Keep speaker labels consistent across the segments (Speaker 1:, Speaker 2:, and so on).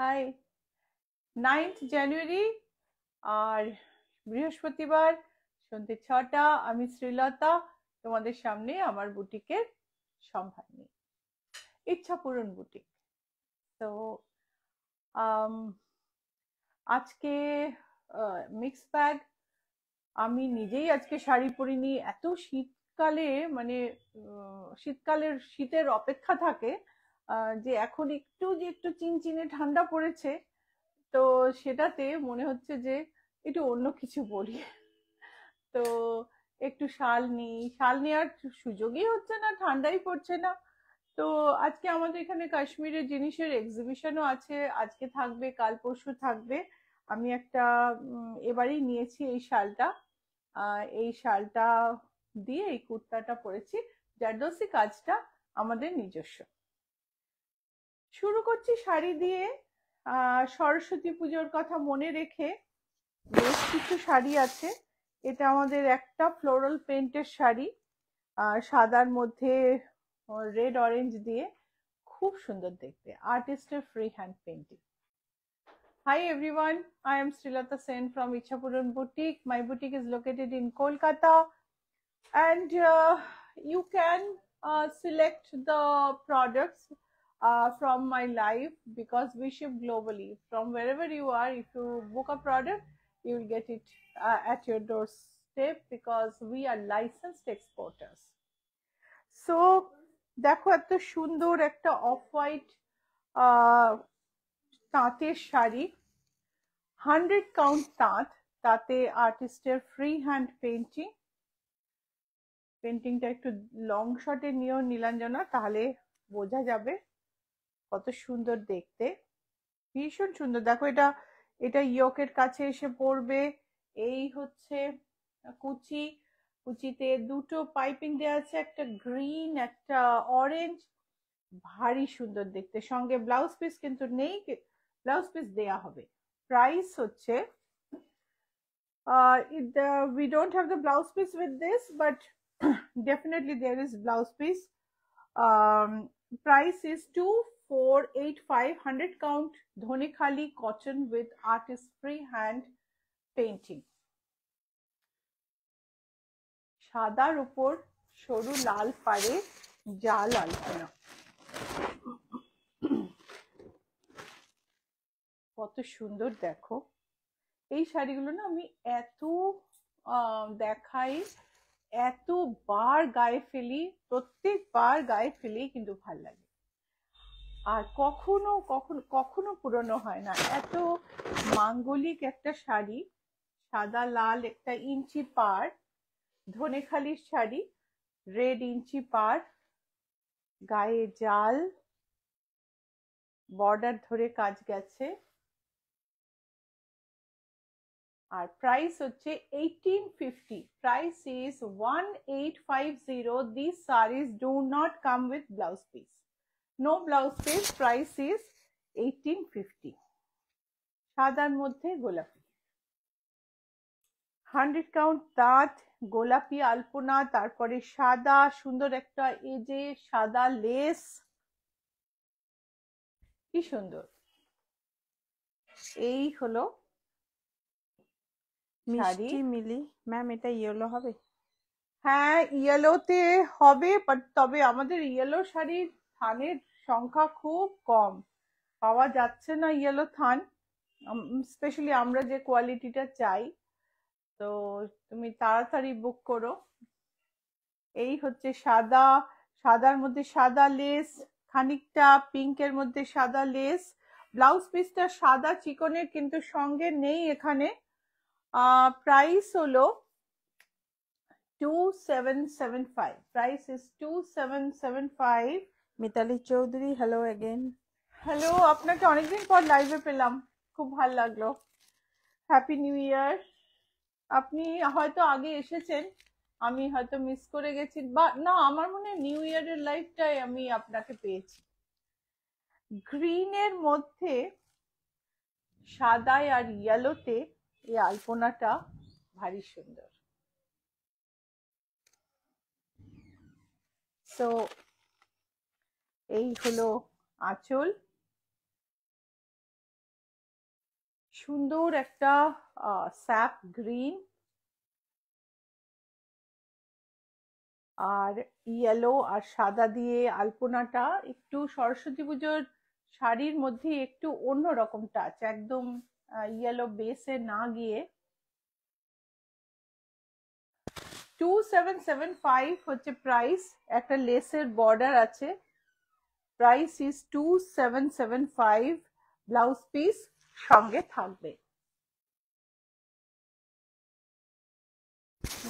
Speaker 1: High 9th জানুয়ারি আর বৃহস্পতিবার সন্ধ্যে 6টা আমি শ্রীলতা তোমাদের সামনে আমার বুটিকের সম্ভার নিয়ে ইচ্ছা পূরণ বুটিক। তো আজকে মিক্স ব্যাগ। আমি নিজেই আজকে শাড়ি পরিনি, এত শীতকালে মানে শীতকালের শীতের অপেক্ষা থাকে যে এখন একটু চিনচিনে ঠান্ডা পড়েছে, তো সেটাতে মনে হচ্ছে যে একটু অন্য কিছু পরি। তো একটু শাল নেওয়ার সুযোগই হচ্ছে না, ঠান্ডাই পড়ছে না। তো আজকে আমাদের এখানে কাশ্মীরের জিনিসের এক্সিবিশনও আছে, আজকে থাকবে, কাল পরশু থাকবে। আমি একটা এবারেই নিয়েছি এই শালটা। এই শালটা দিয়ে এই কুর্তাটা পরেছি। জারদোসি কাজটা আমাদের নিজস্ব। শুরু করছি শাড়ি দিয়ে। সরস্বতী পুজোর কথা মনে রেখে বেশ কিছু শাড়ি আছে। এটা আমাদের একটা ফ্লোরাল পেন্টের শাড়ি, সাদার মধ্যে রেড অরেঞ্জ দিয়ে, খুব সুন্দর দেখতে, আর্টিস্টের free hand painting. Hi everyone, I am Srilata Sen from Ichapuran Boutique. My boutique is located in Kolkata, and you can select the products from my live, because we ship globally. From wherever you are, if you book a product, you will get it at your doorstep, because we are licensed exporters. So দেখো এত সুন্দর একটা off white তাঁতের sari, 100 count তাঁত, তাতে আর্টিস্টের free hand painting. পেন্টিংটা একটু লং শটে নিয়েও নীলাঞ্জনা, তাহলে বোঝা যাবে কত সুন্দর দেখতে, ভীষণ সুন্দর। দেখো এটা এটা ইয়োকের কাছে এসে পড়বে। এই হচ্ছে কুচি, কুচিতে দুটো পাইপিং দেওয়া আছে, একটা গ্রিন একটা অরেঞ্জ, ভারী সুন্দর দেখতে। সঙ্গে ব্লাউজ পিস কিন্তু নেই, ব্লাউজ পিস দেয়া হবে। প্রাইস হচ্ছে we don't have the blouse piece with this, but definitely there is blouse piece. Price is 2485, 100 count Dhonikhali cotton with artist free hand painting. সাদার উপর সরু লাল পাড়ে জাল আলপনা, কত সুন্দর দেখো। এই শাড়িগুলো না আমি এত দেখাই, এতবার গায়ে ফেলি, প্রত্যেকবার গায়ে ফেলি, কিন্তু ভাল লাগে। আর কখনো কখনো কখনো পুরনো হয় না। এত মাঙ্গলিক একটা শাড়ি, সাদা লাল একটা ইঞ্চি পাড়, ধনেখালির শাড়ি, রেড ইঞ্চি পাড়, গায়ে জাল, বর্ডার ধরে কাজ গেছে। আর প্রাইস হচ্ছে 1850। Price is 1850। These sarees do not come with blouse piece. No blouse piece. Price is 1850। সাদার মধ্যে গোলাপি, 100 কাউন্ট তাঁত, গোলাপি আলপনা, তারপরে সাদা সুন্দর একটা এজে সাদা লেস, কি সুন্দর। এই হলো
Speaker 2: মিষ্টি মিলি ম্যাম, এটা ইয়েলো হবে?
Speaker 1: হ্যাঁ ইয়েলোতে হবে, বাট তবে আমাদের ইয়েলো শাড়ির থানের সংখ্যা খুব কম, পাওয়া যাচ্ছে না ইয়েলো থান, স্পেশালি আমরা যে কোয়ালিটিটা চাই। তো তুমি তাড়াতাড়ি বুক করো। এই হচ্ছে সাদা, সাদার মধ্যে সাদা লেস, খানিকটা পিঙ্কের মধ্যে সাদা লেস। ব্লাউজ পিসটা সাদা চিকনের, কিন্তু সঙ্গে নেই এখানে। প্রাইস হলো 2775। Price is 2775।
Speaker 2: Mitali Chowdhury, hello again.
Speaker 1: Hello, আপনাকে অনেকদিন পর লাইভে পেলাম, খুব ভালো লাগলো। Happy new year. আপনি হয়তো আগে এসেছেন, আমি হয়তো মিস করে গেছি, বা না, আমার মনে হয় নিউ ইয়ারের লাইফটাই আমি আপনাকে পেয়েছি। গ্রিনের মধ্যে সাদায় আর ইয়েলোতে এই আলপনাটা ভারী সুন্দর। তো এই হলো আঁচল, সুন্দর একটা স্যাপ গ্রিন আর ইয়েলো আর সাদা দিয়ে আলপনাটা একটু সরস্বতী পুজোর শাড়ির মধ্যে একটু অন্যরকম টাচ, একদম ইয়েলো বেসে না গিয়ে। 2775 হচ্ছে প্রাইস, একটা লেসের বর্ডার আছে, প্রাইস ইজ 2775, ব্লাউজ পিস সঙ্গে থাকবে।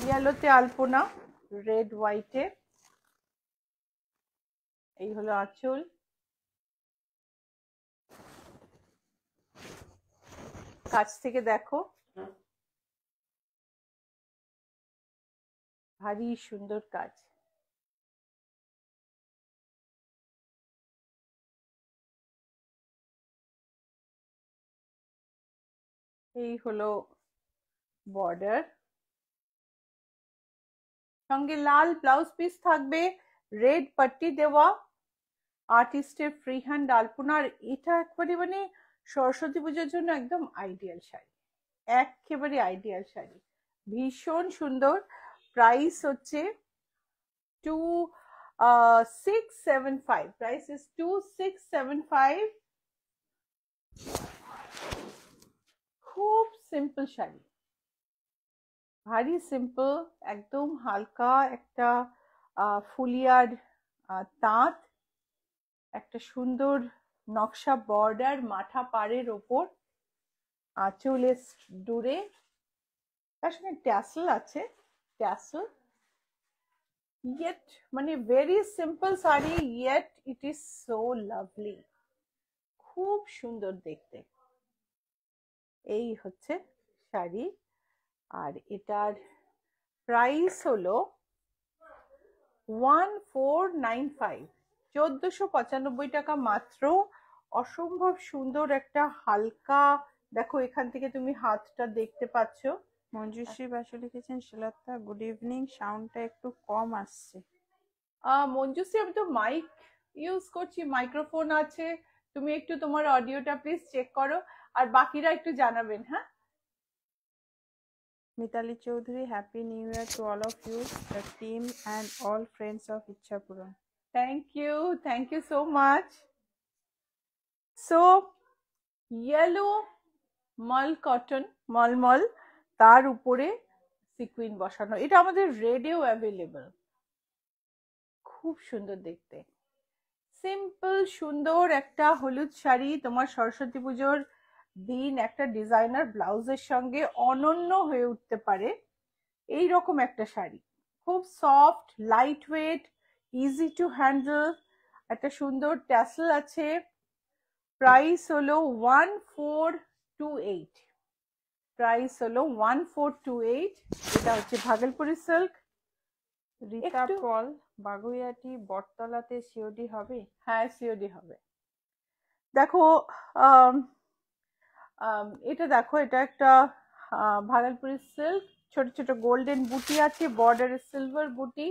Speaker 1: ইয়েলোতে আলপনা, রেড হোয়াইটে, এই হলো আঁচল। কাছ থেকে দেখো, ভারী সুন্দর কাজ। এই হলো বর্ডার, সঙ্গে লাল ব্লাউজ পিস থাকবে, রেড পাট্টি দেওয়া, আর্টিস্টের ফ্রি হ্যান্ড আলপনা। আর এটা একবারে মানে সরস্বতী পুজোর জন্য একদম আইডিয়াল শাড়ি, একেবারে আইডিয়াল শাড়ি, ভীষণ সুন্দর। প্রাইস হচ্ছে 2675, প্রাইস ইজ 2675। খুব সিম্পল শাড়ি, ভারী সিম্পল, একদম হালকা একটা ফুলিয়ার তাঁত, একটা সুন্দর নকশা বর্ডার মাথা পাড়ের ওপর, আঁচলে ডুরে, তার সঙ্গে ট্যাসেল আছে, ট্যাসেল। ইয়েট মানে very simple sari, yet it is so lovely, খুব সুন্দর দেখতে। এই হচ্ছে শাড়ি, আর এটার প্রাইস হলো 1495, 1495 টাকা মাত্র। অসম্ভব সুন্দর একটা হালকা, দেখো এখান থেকে তুমি হাতটা দেখতে পাচ্ছ।
Speaker 2: মঞ্জুশ্রী বাসু লিখেছেন, শ্রীলতা গুড ইভিনিং, সাউন্ডটা একটু কম আসছে।
Speaker 1: মঞ্জুশ্রী, আমি তো মাইক ইউজ করছি, মাইক্রোফোন আছে, তুমি একটু তোমার অডিওটা প্লিজ চেক করো, আর বাকিরা একটু জানাবেন। হ্যাঁ,
Speaker 2: Mitali Chowdhury, happy new year to all of you, the team and all friends of Ichchhapuram.
Speaker 1: Thank you so much. So yellow মাল কটন, মলমল, তার উপরে সিকুইন বসানো, এটা আমাদের রেডেও অ্যাভেলেবল, খুব সুন্দর দেখতে। সিম্পল সুন্দর একটা হলুদ শাড়ি তোমার সরস্বতী পুজোর দিন একটা ডিজাইনার ব্লাউজের সঙ্গে অনন্য হয়ে উঠতে পারে, এই রকম একটা শাড়ি, খুব soft, light weight, easy to handle, একটা সুন্দর ট্যাসেল আছে। প্রাইস হলো 1428, প্রাইস হলো 1428। এটা হচ্ছে ভাগলপুরি সিল্ক।
Speaker 2: রীতা পল, বাগুইয়াটি বটতলাতে সিওডি হবে?
Speaker 1: হ্যাঁ, সিওডি হবে। দেখো এটা দেখো, এটা একটা ভাগলপুরি সিল্ক, ছোট ছোট গোল্ডেন বুটি আছে, বর্ডারে সিলভার বুটি।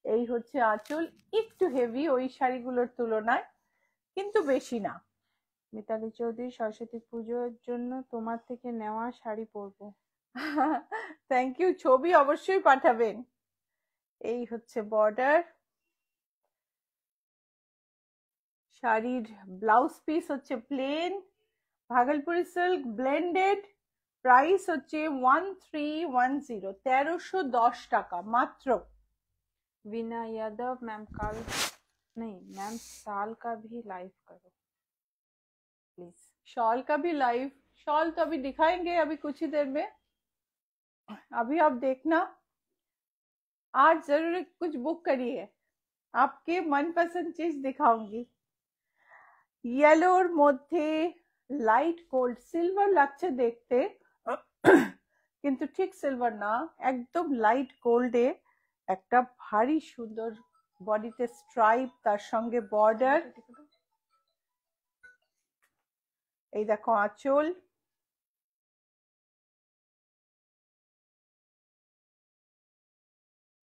Speaker 1: এই হচ্ছে আঁচল, একটু হেভি ওই শাড়িগুলোর তুলনায়, কিন্তু বেশি না।
Speaker 2: মিতালি চৌধুরী, সরস্বতী পুজোর জন্য তোমার থেকে নেওয়া শাড়ি পরবো।
Speaker 1: থ্যাংক ইউ, ছবি অবশ্যই পাঠাবেন। এই হচ্ছে বর্ডার, শাড়ির ব্লাউজ পিস হচ্ছে plain, Bhagalpuri silk blended, price হচ্ছে 1310, 1310 টাকা মাত্র।
Speaker 2: वीना यादव, मैम कल नहीं मैम साल का भी लाइव करो प्लीज।
Speaker 1: शॉल का भी लाइव, शॉल तो अभी दिखाएंगे, अभी कुछ ही देर में, अभी आप देखना। आज जरूर कुछ बुक करिए, आपके मनपसंद चीज दिखाऊंगी। ইয়েলোর মধ্যে লাইট গোল্ড, সিলভার লাগছে দেখতে, কিন্তু ঠিক সিলভার না, একদম লাইট গোল্ডে একটা ভারী সুন্দর বডিতে স্ট্রাইপ, তার সঙ্গে বর্ডার। এই দেখো আঁচল,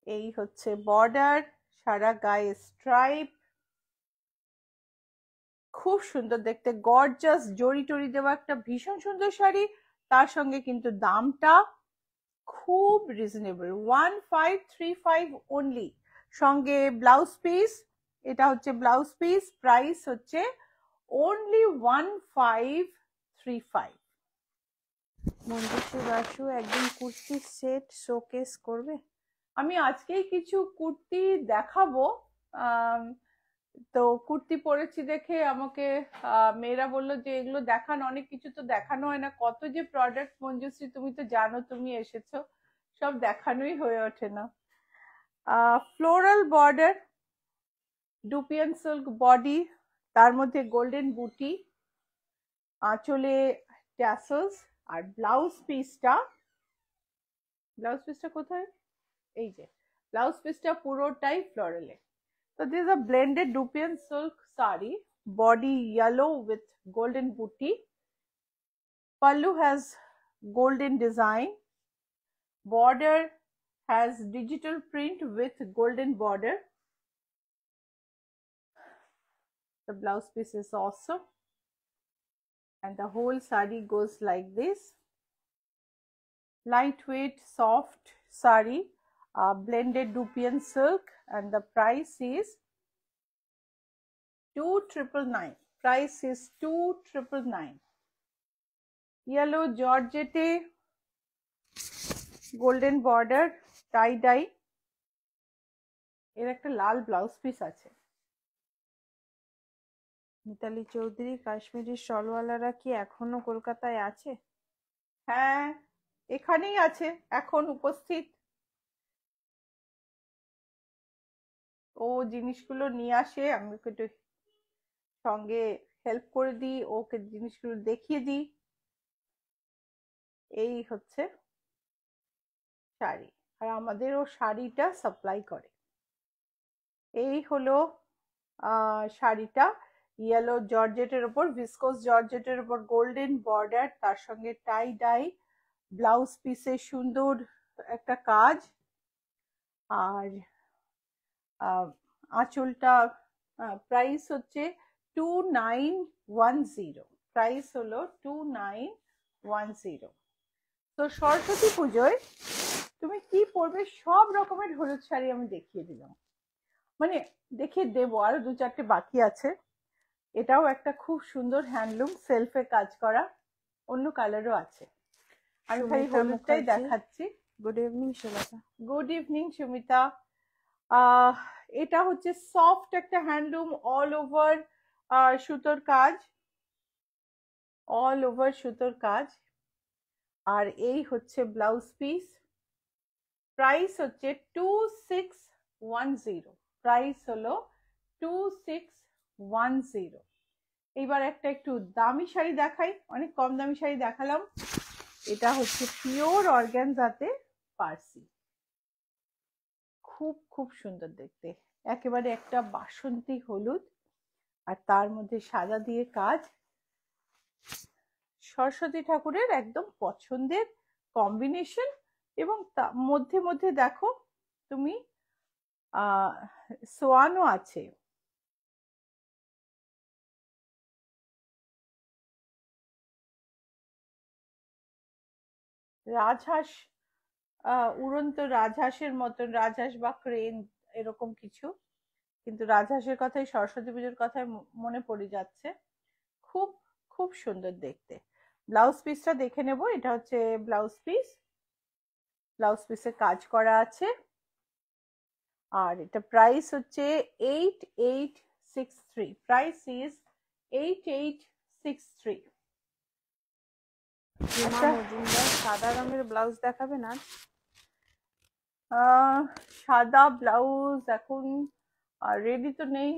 Speaker 1: এই হচ্ছে বর্ডার, সারা গায়ে স্ট্রাইপ, খুব সুন্দর দেখতে, গর্জাস জড়ি টরি দেওয়া একটা ভীষণ সুন্দর শাড়ি। তার সঙ্গে কিন্তু দামটা খুব রিজনেবল, 1535 অনলি। সঙ্গে ব্লাউজ পিস, এটা হচ্ছে ব্লাউজ পিস, প্রাইস হচ্ছে অনলি 1535।
Speaker 2: মঞ্জুশ্রী বাসু একদিন কুর্তির সেট শোকেস করবে?
Speaker 1: আমি আজকেই কিছু কুর্তি দেখাবো। তো কুর্তি পরেছি দেখে আমাকে মেয়েরা বললো যে এগুলো দেখান, অনেক কিছু তো দেখানো হয় না, কত যে প্রোডাক্ট মঞ্জুশ্রী তুমি তো জানো, তুমি এসেছো, সব দেখানোই হয়ে ওঠে না। Floral border, dupion silk body, তার মধ্যে গোল্ডেন বুটি, আঁচলে ট্যাসেলস, আর ব্লাউজ পিসটা কোথায়, এই যে ব্লাউজ পিসটা পুরোটাই ফ্লোরালে। So this is a blended Dupian silk sari, body yellow with golden booty. Pallu has golden design. Border has digital print with golden border. The blouse piece is awesome. And the whole sari goes like this. Lightweight, soft sari, blended Dupian silk, and the price is 2999. Price is 2999. Yellow georgette, golden border, tie dye, এর একটা লাল blouse piece আছে।
Speaker 2: মিতালি চৌধুরী, কাশ্মীরি শলওয়ালারা কি এখনো কলকাতায় আছে?
Speaker 1: হ্যাঁ, এখানেই আছে, এখন উপস্থিত। ও জিনিসগুলো নিয়ে আসে, আমি ওকে একটু সঙ্গে হেল্প করে দিই, ওকে জিনিসগুলো দেখিয়ে দিই। এই হচ্ছে শাড়ি, আর আমাদের ও শাড়িটা সাপ্লাই করে। এই হলো শাড়িটা, ইয়েলো জর্জেটের উপর, ভিসকোস জর্জেটের উপর গোল্ডেন বর্ডার, তার সঙ্গে টাই ডাই, ব্লাউজ পিসে সুন্দর একটা কাজ, আর আঁচলটা, প্রাইস হচ্ছে 2910। প্রাইস হলো 2910। তো সরস্বতী পুজোয় তুমি কি পরবে, সব রকমের হলুদ শাড়ি আমি দেখিয়ে দিলাম, মানে দেখিয়ে দেবো, আরো দু চারটে বাকি আছে। এটাও একটা খুব সুন্দর হ্যান্ডলুম, সেলফে কাজ করা, অন্য কালারও আছে, আমি খালি হলুদটাই দেখাচ্ছি।
Speaker 2: Good evening Sumita.
Speaker 1: Good evening Sumita. এটা হচ্ছে সফট একটা হ্যান্ডলুম, অল ওভার সুতোর কাজ, অল ওভার সুতোর কাজ, আর এই হচ্ছে ব্লাউজ পিস। প্রাইস হচ্ছে 2610। প্রাইস হলো 2610। এইবার একটা একটু দামি শাড়ি দেখাই, অনেক কম দামি শাড়ি দেখালাম। এটা হচ্ছে পিওর অর্গানজাতে পার্সি, খুব খুব সুন্দর দেখতে, একেবারে একটা বাসন্তী হলুদ, আর তার মধ্যে সাদা দিয়ে কাজ। সরস্বতী ঠাকুরের একদম পছন্দের কম্বিনেশন, এবং মধ্যে মধ্যে দেখো তুমি সোয়ানও আছে। রাজহাঁস, উড়ন্ত রাজহাঁসের মতন, রাজহাঁস বা ক্রেন এরকম কিছু, কিন্তু রাজহাঁসের কথাই, সরস্বতী পুজোর কথাই মনে পড়ে যাচ্ছে। খুব খুব সুন্দর দেখতে। ব্লাউজ পিসটা দেখে নেব, এটা হচ্ছে ব্লাউজ পিস, ব্লাউজ পিসে কাজ করা আছে, আর এটা প্রাইস হচ্ছে 8863। Price is 8863।
Speaker 2: সাদা রঙের ব্লাউজ দেখাবে না?
Speaker 1: সাদা ব্লাউজ এখন রেডি তো নেই,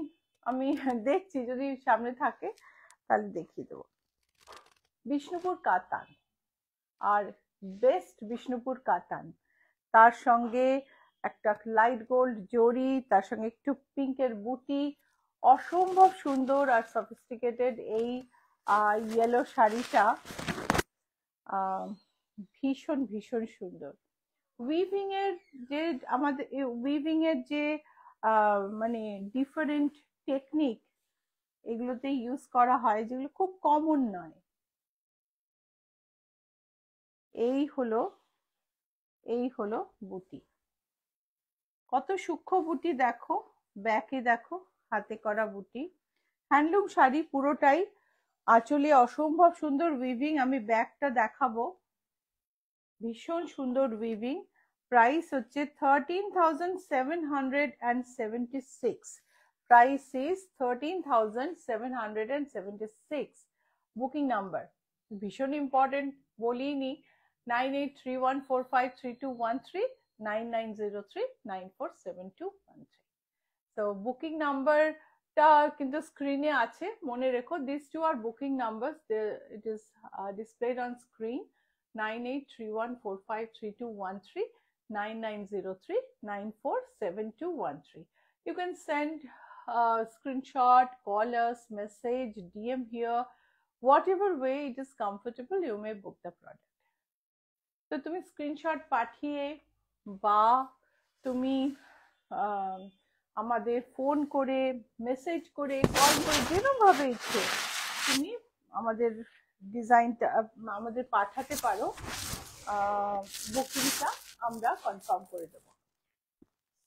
Speaker 1: আমি দেখছি, যদি সামনে থাকে তাহলে দেখিয়ে দেবো। বিষ্ণুপুর কাতান, আর বেস্ট বিষ্ণুপুর কাতান, তার সঙ্গে একটা লাইট গোল্ড জরি, তার সঙ্গে একটু পিঙ্কের বুটি, অসম্ভব সুন্দর আর সফিস্টিকেটেড এই ইয়েলো শাড়িটা ভীষণ ভীষণ সুন্দর। উইভিং এর যে আমাদের উইভিং এর যে মানে ডিফারেন্ট টেকনিক, এগুলোতে ইউজ করা হয়, যেগুলো খুব কমন নয়। এই হলো বুটি। কত সূক্ষ্ম বুটি দেখো, ব্যাকে দেখো, হাতে করা বুটি। হ্যান্ডলুম শাড়ি পুরোটাই, আঁচলে অসম্ভব সুন্দর উইভিং। আমি ব্যাকটা দেখাবো, ভীষণ সুন্দর উইভিং। প্রাইস হচ্ছে 13,776। Price is 13,776। বুকিং নাম্বার ভীষণ ইম্পর্টেন্ট, বলিনি, 9831453213, 9903947213। তো বুকিং নাম্বারটা কিন্তু স্ক্রিনে আছে, মনে রেখো। This two are booking numbers, it is displayed on screen, 9831453213, 9903947213. You can send a screenshot, call us, message, DM here, whatever way it is comfortable, you may book the product. তো তুমি screenshot পাঠিয়ে বা তুমি আমাদের phone করে, message করে, call করে, যেরকম ভাবে ইচ্ছে তুমি আমাদের ডিজাইনটা আমাদের পাঠাতে পারো, বুকিংটা আমরা কনফার্ম করে দেবো।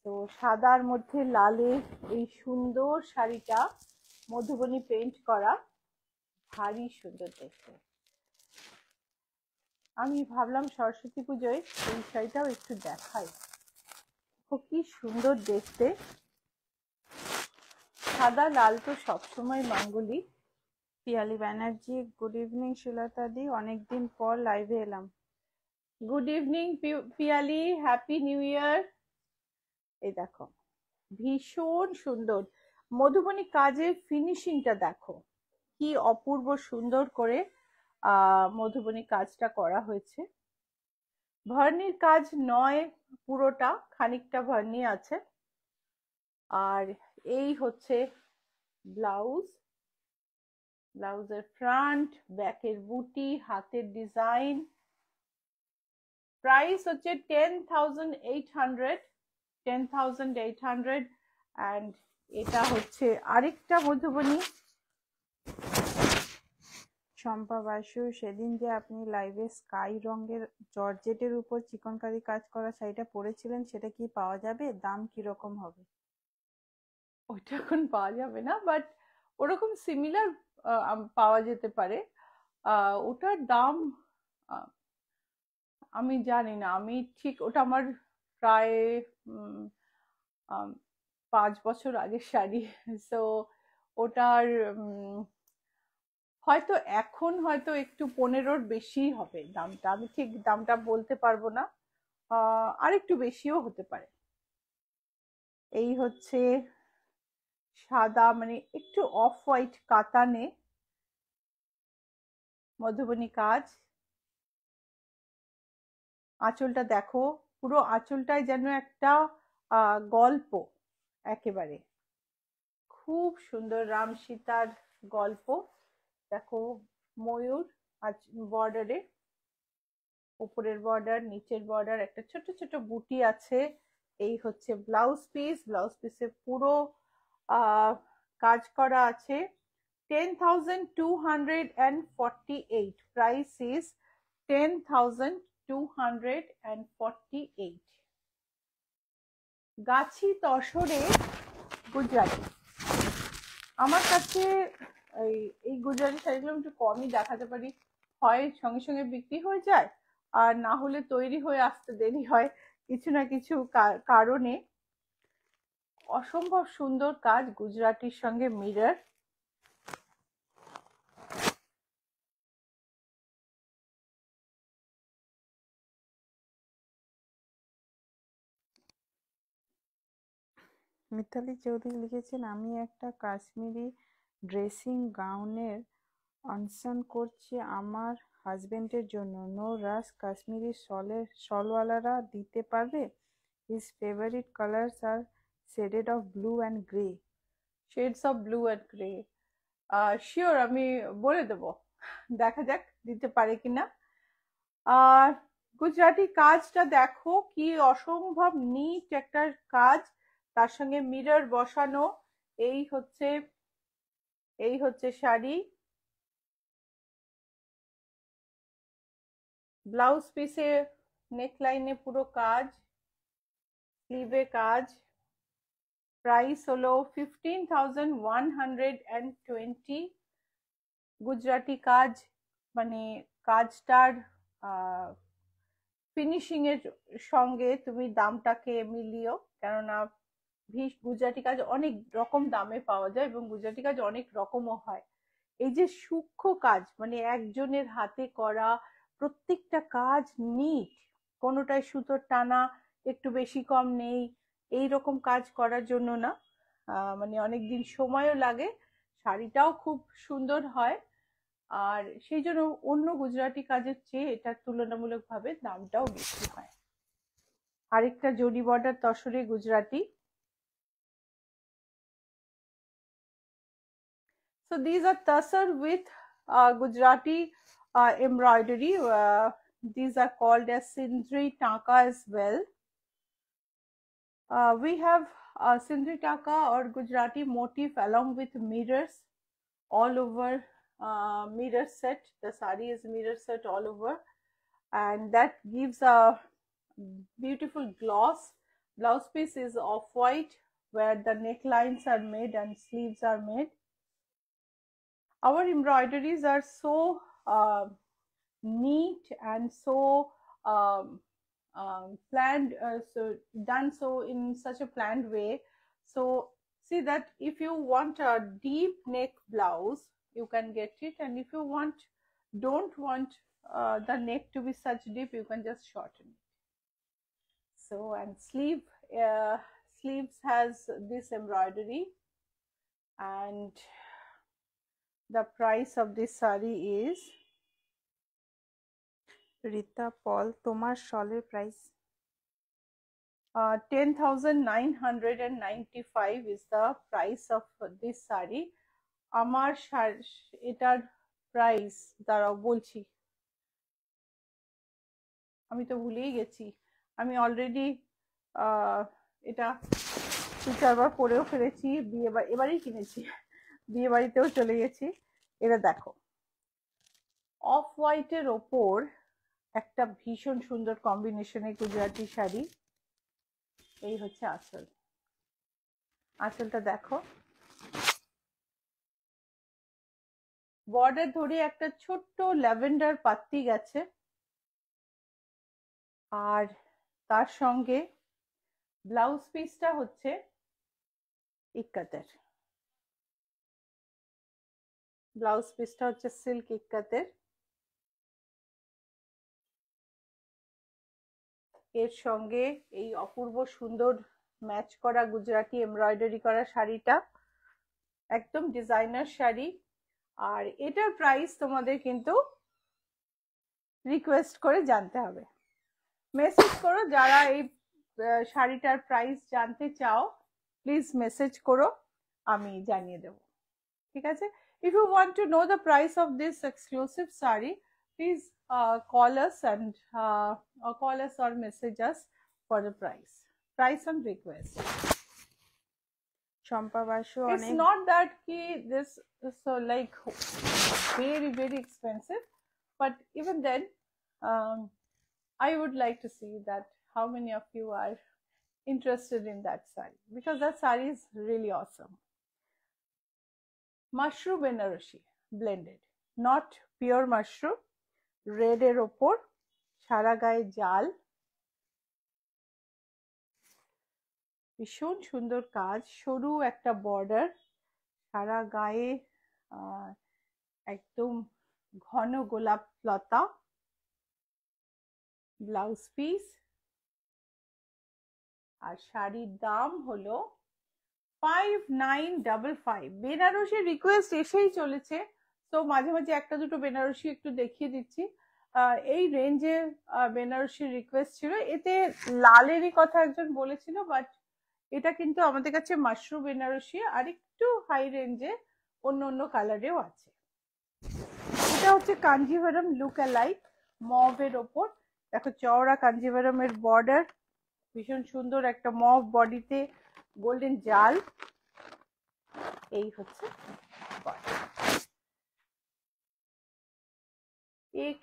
Speaker 1: তো সাদার মধ্যে লালে এই সুন্দর শাড়িটা মধুবনী পেইন্ট করা, ভারী সুন্দর দেখতে। আমি ভাবলাম সরস্বতী পুজোয় এই শাড়িটাও একটু দেখাই, কি সুন্দর দেখতে। সাদা লাল তো সবসময় মাঙ্গলিক।
Speaker 2: পিয়ালি ব্যানার্জি, গুড ইভিনিং সুলতা দি, অনেকদিন পর লাইভে এলাম।
Speaker 1: Good evening Piyali, happy new ইয়ার। এই দেখো ভীষণ সুন্দর মধুবনী কাজের ফিনিশিংটা দেখো, কি অপূর্ব সুন্দর করে মধুবনী কাজটা করা হয়েছে। ভার্নির কাজ নয় পুরোটা, খানিকটা ভার্নি আছে। আর এই হচ্ছে ব্লাউজ, ব্লাউজের ফ্রন্ট, ব্যাকের বুটি, হাতের ডিজাইন। প্রাইস হচ্ছে 10,800, 10,800। অ্যান্ড এটা হচ্ছে আরেকটা মধুবনী।
Speaker 2: শম্পা বাসু, সেদিন যে আপনি লাইভে স্কাই রঙের জর্জেটের উপর চিকনকারি কাজ করা শাড়িটা পরেছিলেন, সেটা কি পাওয়া যাবে? দাম কিরকম হবে?
Speaker 1: ওটা এখন পাওয়া যাবে না, বাট ওরকম সিমিলার পাওয়া যেতে পারে। ওটার দাম আমি জানি না, আমি ঠিক ওটা আমার প্রায় 5 বছর আগের শাড়ি। সো ওটার হয়তো এখন হয়তো একটু 15-র বেশি হবে দামটা, আমি ঠিক দামটা বলতে পারবো না, আর একটু বেশিও হতে পারে। এই হচ্ছে সাদা, মানে একটু অফ হোয়াইট কাতানে মধুবনী কাজ। আঁচলটা দেখো, পুরো আঁচলটাই যেন একটা গল্প, একেবারে খুব সুন্দর রাম সীতার গল্প। দেখো ময়ূর বর্ডারে, উপরের বর্ডার, নিচের বর্ডার, একটা ছোট ছোট বুটি আছে। এই হচ্ছে ব্লাউজ পিস, ব্লাউজ পিসে পুরো কাজ করা আছে। 10,248, প্রাইস ইজ 10,248। গাছি তসরে গুজরাটি। আমার কাছে এই গুজরাটি শাড়িগুলো একটু কমই দেখাতে পারি, হয় সঙ্গে সঙ্গে বিক্রি হয়ে যায়, আর না হলে তৈরি হয়ে আসতে দেরি হয় কিছু না কিছু কারণে। অসম্ভব সুন্দর কাজ, গুজরাটির সঙ্গে মিরর।
Speaker 2: মিতালি চৌধুরী লিখেছেন, আমি একটা কাশ্মীরি ড্রেসিং গাউনের অনশন করছি আমার হাজবেন্ডের জন্য। নো রাশ, কাশ্মীরি শলওয়ালারা দিতে পারবে? His favourite colours are shaded of blue and grey.
Speaker 1: Shades of blue and grey, sure আমি বলে দেবো, দেখা যাক দিতে পারে কিনা। আর গুজরাটি কাজটা দেখো কি অসম্ভব নিট একটা কাজ, তার সঙ্গে মিরর বসানো। এই হচ্ছে এই হচ্ছে শাড়ি। ব্লাউজ পিসে নেকলাইনে পুরো কাজ, স্লিভে কাজ। প্রাইস হলো 15,120। গুজরাটি কাজ, মানে কাজটার ফিনিশিং এর সঙ্গে তুমি দামটাকে মিলিও, কেননা গুজরাটি কাজ অনেক রকম দামে পাওয়া যায় এবং গুজরাটি কাজ অনেক রকমও হয়। এই যে সূক্ষ্ম কাজ, মানে একজনের হাতে করা প্রত্যেকটা কাজ নিট, কোনোটায় সুতোর টানা একটু বেশি কম নেই, এই রকম কাজ করার জন্য না, মানে অনেকদিন সময়ও লাগে, শাড়িটাও খুব সুন্দর হয়, আর সেই জন্য অন্য গুজরাটি কাজের চেয়ে এটার তুলনামূলকভাবে দামটাও বেশি হয়। আরেকটা জরি বর্ডার তসরে Gujarati. So these are tasar with Gujarati embroidery. These are called as Sindri Taka as well. We have Sindri Taka or Gujarati motif along with mirrors all over, mirror set. The sari is mirror set all over, and that gives a beautiful gloss. Blouse piece is off-white where the necklines are made and sleeves are made. Our embroideries are so neat and so planned, so done so in such a planned way. So see that if you want a deep neck blouse, you can get it, and if you don't want the neck to be such deep, you can just shorten it. So, and sleeves has this embroidery, and the price of this sari is
Speaker 2: Rita Paul, তোমার শলের price?
Speaker 1: 10,995 is the price of this sari. আমার এটার price দাঁড়াও বলছি, আমি তো ভুলেই গেছি। আমি অলরেডি এটা 2-4 বার পরেও ফেলেছি, এবারেই কিনেছি, বিয়ে বাড়িতেও চলে গেছি। এটা দেখো, অফ হোয়াইটের ওপর একটা ভীষণ সুন্দর কম্বিনেশনের গুজরাটি শাড়ি। এই হচ্ছে আঁচল, আঁচলটা দেখো, বর্ডার ধরে একটা ছোট্ট ল্যাভেন্ডার পাত্তি গেছে, আর তার সঙ্গে ব্লাউজ পিসটা হচ্ছে ইক্কাতের, ব্লাউজ পিসটা হচ্ছে সিল্ক ইক্কাতের। এর সঙ্গে এই অপূর্ব সুন্দর ম্যাচ করা গুজরাটি এমব্রয়ডারি করা শাড়িটা, একদম ডিজাইনার শাড়ি। আর এটার প্রাইস তোমাদের কিন্তু রিকোয়েস্ট করে জানতে হবে, মেসেজ করো, যারা এই শাড়িটার প্রাইস জানতে চাও প্লিজ মেসেজ করো, আমি জানিয়ে দেব, ঠিক আছে? If you want to know the price of this exclusive sari, please call us or message us for the price and request.
Speaker 2: Shampa Basu,
Speaker 1: It's not that this is so like very expensive, but even then I would like to see that how many of you are interested in that sari, because that sari is really awesome. Mushroom Benarosi blended, not pure mushroom, red এর ওপর সারা গায়ে জাল, ভীষণ সুন্দর কাজ, সরু একটা border, সারা গায়ে একদম ঘন গোলাপ লতা, ব্লাউজ পিস, আর শাড়ির দাম হলো 5955। বেনারসি রিকোয়েস্ট এসেই চলেছে, তো মাঝে মাঝে একটা দুটো বেনারসি একটু দেখিয়ে দিচ্ছি। এই রেঞ্জে বেনারসি রিকোয়েস্ট ছিল, এতে লালেরই কথা একজন বলেছিল, বাট এটা কিন্তু আমাদের কাছে মাশরুম বেনারসি, আর একটু হাই রেঞ্জে অন্য কালারেও আছে। এটা হচ্ছে কাঞ্জিভারম লুক অ্যালাইক, মভের ওপর দেখো চওড়া কাঞ্জিভারমের বর্ডার, ভীষণ সুন্দর একটা মভ বডিতে গোল্ডেন জাল, এই হচ্ছে বর্ডার।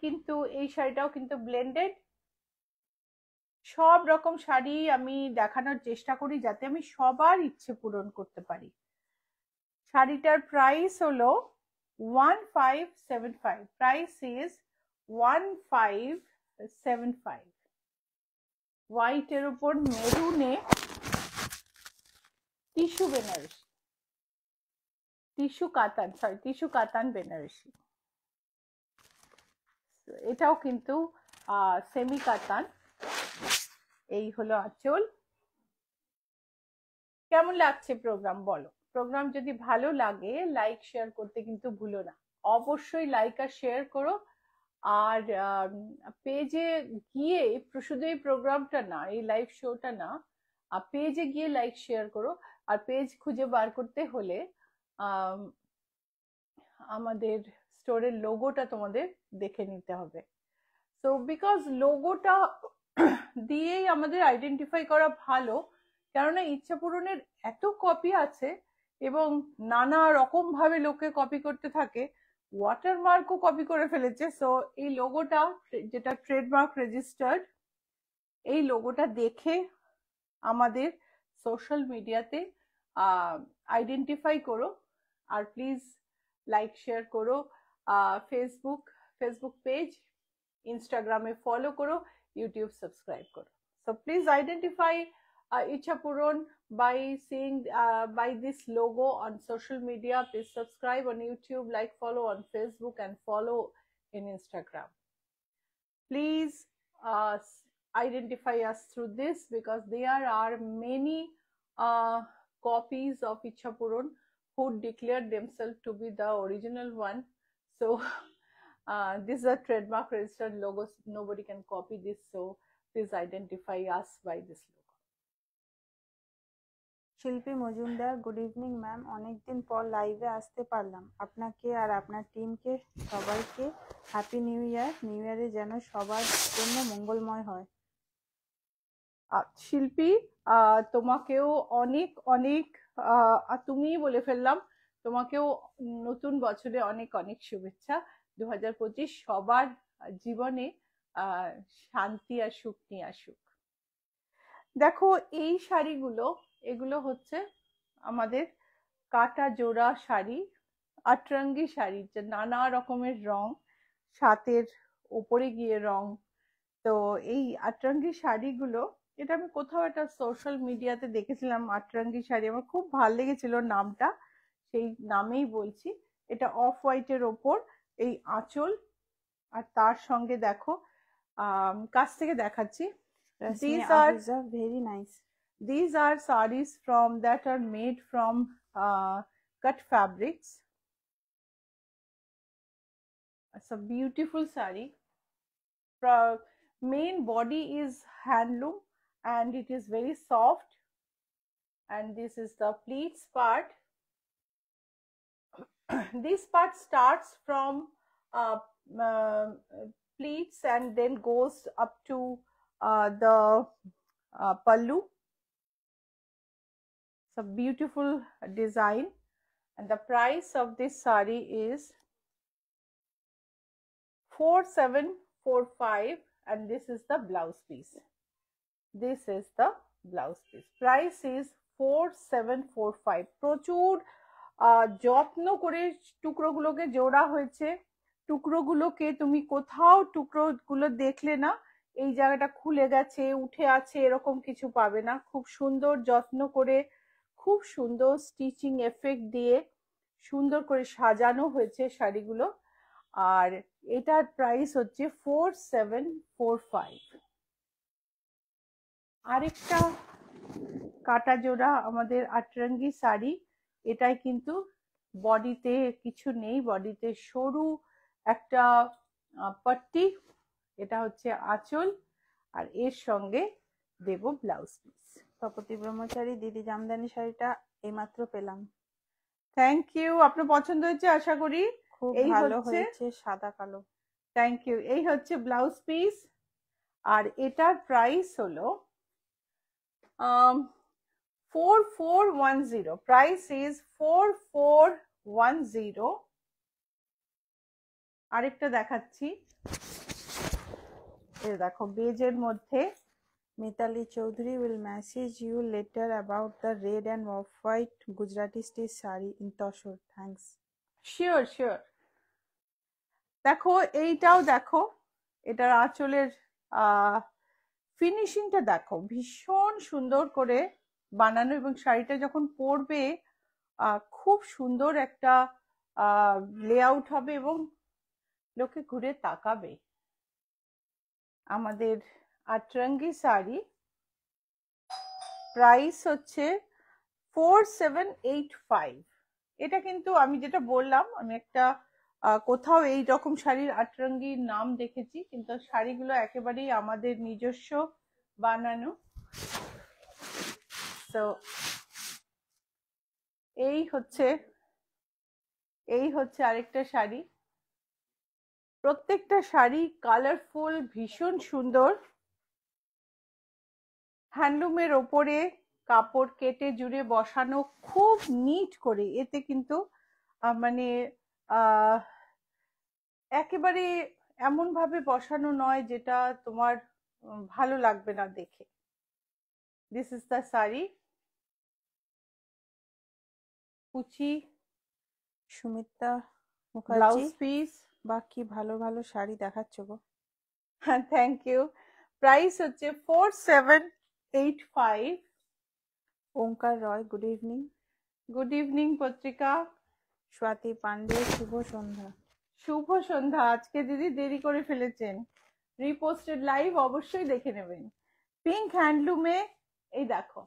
Speaker 1: কিন্তু এই শাড়িটাও কিন্তু ব্লেন্ডেড। সব রকম শাড়ি আমি দেখানোর চেষ্টা করি যাতে আমি সবার ইচ্ছে পূরণ করতে পারি। শাড়িটার প্রাইস হলো 1575, প্রাইস ইজ 1575। হোয়াইটের উপর মেরুনে টিস্যু বেনারসি, টিস্যু কাতান বেনারসি। এটাও কিন্তু সেমি কাতান। এই হলো আঁচল। কেমন লাগছে প্রোগ্রাম বলো? প্রোগ্রাম যদি ভালো লাগে লাইক শেয়ার করতে কিন্তু ভুলো না, অবশ্যই লাইক আর শেয়ার করো। আর পেজে গিয়ে শুধু এই প্রোগ্রামটা না, এই লাইভ শোটা না, পেজে গিয়ে লাইক শেয়ার করো। আর পেজ খুঁজে বার করতে হলে আমাদের স্টোরের লোগোটা তোমাদের দেখে নিতে হবে। সো বিকজ লোগোটা দিয়েই আমাদের আইডেন্টিফাই করা ভালো, কেননা ইচ্ছা পূরণের এত কপি আছে এবং নানা রকম ভাবে লোকে কপি করতে থাকে, ওয়াটারমার্কও কপি করে ফেলেছে। সো এই লোগোটা, যেটা ট্রেডমার্ক রেজিস্টার্ড, এই লোগোটা দেখে আমাদের সোশ্যাল মিডিয়াতে আইডেন্টিফাই করো। আর প্লিজ লাইক শেয়ার করো, ফেসবুক পেজ, ইনস্টাগ্রামে ফলো করো, ইউটিউব সাবস্ক্রাইব করো। সো প্লিজ আইডেন্টিফাই ইচ্ছা পূরণ by seeing by this logo on social media. Please subscribe on YouTube, like, follow on Facebook, and follow in Instagram. Please identify us through this, because there are many copies of Ichha Puran who declared themselves to be the original one. So these are trademark registered logos, nobody can copy this, so please identify us by this logo.
Speaker 2: শিল্পী Majumdar, good evening ma'am. অনেকদিন পর লাইভে আসতে পারলাম। আপনাকে আর আপনার টিমকে সবাইকে হ্যাপি নিউ ইয়ার। নিউ ইয়ারে যেন সবার জন্য মঙ্গলময় হয়।
Speaker 1: শিল্পী, তোমাকেও অনেক অনেক, তুমিই বলে ফেললাম, তোমাকেও নতুন বছরে অনেক অনেক শুভেচ্ছা। 2025 সবার জীবনে শান্তি আর সুখ নিয়ে আসুক। দেখো এই শাড়িগুলো, এগুলো হচ্ছে আমাদের কাটা জোড়া শাড়ি, আটরঙ্গি শাড়ি, যে নানা রকমের রং, সাতের ওপরে গিয়ে রং। তো এই আটরঙ্গি শাড়িগুলো, এটা আমি কোথাও একটা সোশ্যাল মিডিয়াতে দেখেছিলাম, আটরঙ্গি শাড়ি, আমার খুব ভালো লেগেছিল নামটা, সেই নামেই বলছি। এটা অফ হোয়াইটের ওপর এই আঁচল, আর তার সঙ্গে দেখো কাছ থেকে দেখাচ্ছি,
Speaker 2: These are very nice.
Speaker 1: These are sarees that are made from cut fabrics. It's a beautiful saree. Main body is handloom and it is very soft, and this is the pleats part. This part starts from pleats and then goes up to the pallu. It's a beautiful design, and the price of this saree is 4745, and this is the blouse piece. This is the blouse piece. Price is 4745. প্রচুর যত্ন করে টুকরোগুলোকে জোড়া হয়েছে। টুকরোগুলোকে তুমি কোথাও টুকরোগুলো দেখলে না এই জায়গাটা খুলে গেছে, উঠে আছে, এরকম কিছু পাবে না। খুব সুন্দর যত্ন করে, খুব সুন্দর স্টিচিং এফেক্ট দিয়ে সুন্দর করে সাজানো হয়েছে শাড়িগুলো। আর এটার প্রাইস হচ্ছে 4745। আরেকটা কাটা জোড়া আমাদের আটরঙ্গি শাড়ি, এটাই কিন্তু বডিতে কিছু নেই, বডিতে সরু একটা পট্টি, এটা হচ্ছে আঁচল, আর এর সঙ্গে দেব ব্লাউজ পিস।
Speaker 2: তপতি ব্রহ্মচারী, দিদি জামদানি শাড়িটা এইমাত্র পেলাম।
Speaker 1: থ্যাংক ইউ, আপনার পছন্দ হয়েছে আশা করি।
Speaker 2: খুব ভালো হয়েছে, সাদা কালো।
Speaker 1: Thank you. এই হচ্ছে ব্লাউজ পিস, আর এটার প্রাইস হলো 4410। প্রাইস ইজ 4410, আরেকটা দেখাচ্ছি, এই দেখো বেজের মধ্যে।
Speaker 2: Mitali Chaudhary will message you later about the red and off-white Gujarati stitch sari in Tashore. Thanks.
Speaker 1: Sure sure. দেখো এইটাও দেখো, এটার আঁচলের ফিনিশিংটা দেখো, ভীষণ সুন্দর করে বানানো, এবং শাড়িটা যখন পরবে খুব সুন্দর একটা লেআউট হবে এবং লোকে ঘুরে তাকাবে। আমাদের আটরঙ্গি শাড়ি, প্রাইস হচ্ছে 4785। এটা কিন্তু আমি যেটা বললাম, আমি একটা কোথাও এই রকম শাড়ির আটরঙ্গির নাম দেখেছি, কিন্তু শাড়িগুলো একেবারেই আমাদের নিজস্ব বানানো। তো এই হচ্ছে আরেকটা শাড়ি। প্রত্যেকটা শাড়ি কালারফুল, ভীষণ সুন্দর, হ্যান্ডলুমের ওপরে কাপড় কেটে জুড়ে বসানো খুব নিট করে। এতে কিন্তু মানে একেবারে এমন ভাবে বসানো নয় যেটা তোমার ভালো লাগবে না দেখে। This is the sari. কুচি,
Speaker 2: সুমিত্রা
Speaker 1: ব্লাউজ
Speaker 2: মুখার্জি,
Speaker 1: পিস।
Speaker 2: বা কি ভালো ভালো শাড়ি দেখাচ্ছ গো।
Speaker 1: হ্যাঁ, থ্যাংক ইউ। প্রাইস হচ্ছে 4785।
Speaker 2: ওঙ্কার রয়, গুড ইভিনিং।
Speaker 1: গুড ইভিনিং পত্রিকা।
Speaker 2: স্বাতি পান্ডে, শুভ সন্ধ্যা।
Speaker 1: শুভ সন্ধ্যা। আজকে দিদি দেরি করে ফেলেছেন, রিপোস্টেড লাইভ অবশ্যই দেখে নেবেন। পিঙ্ক হ্যান্ডলুমে এই দেখো,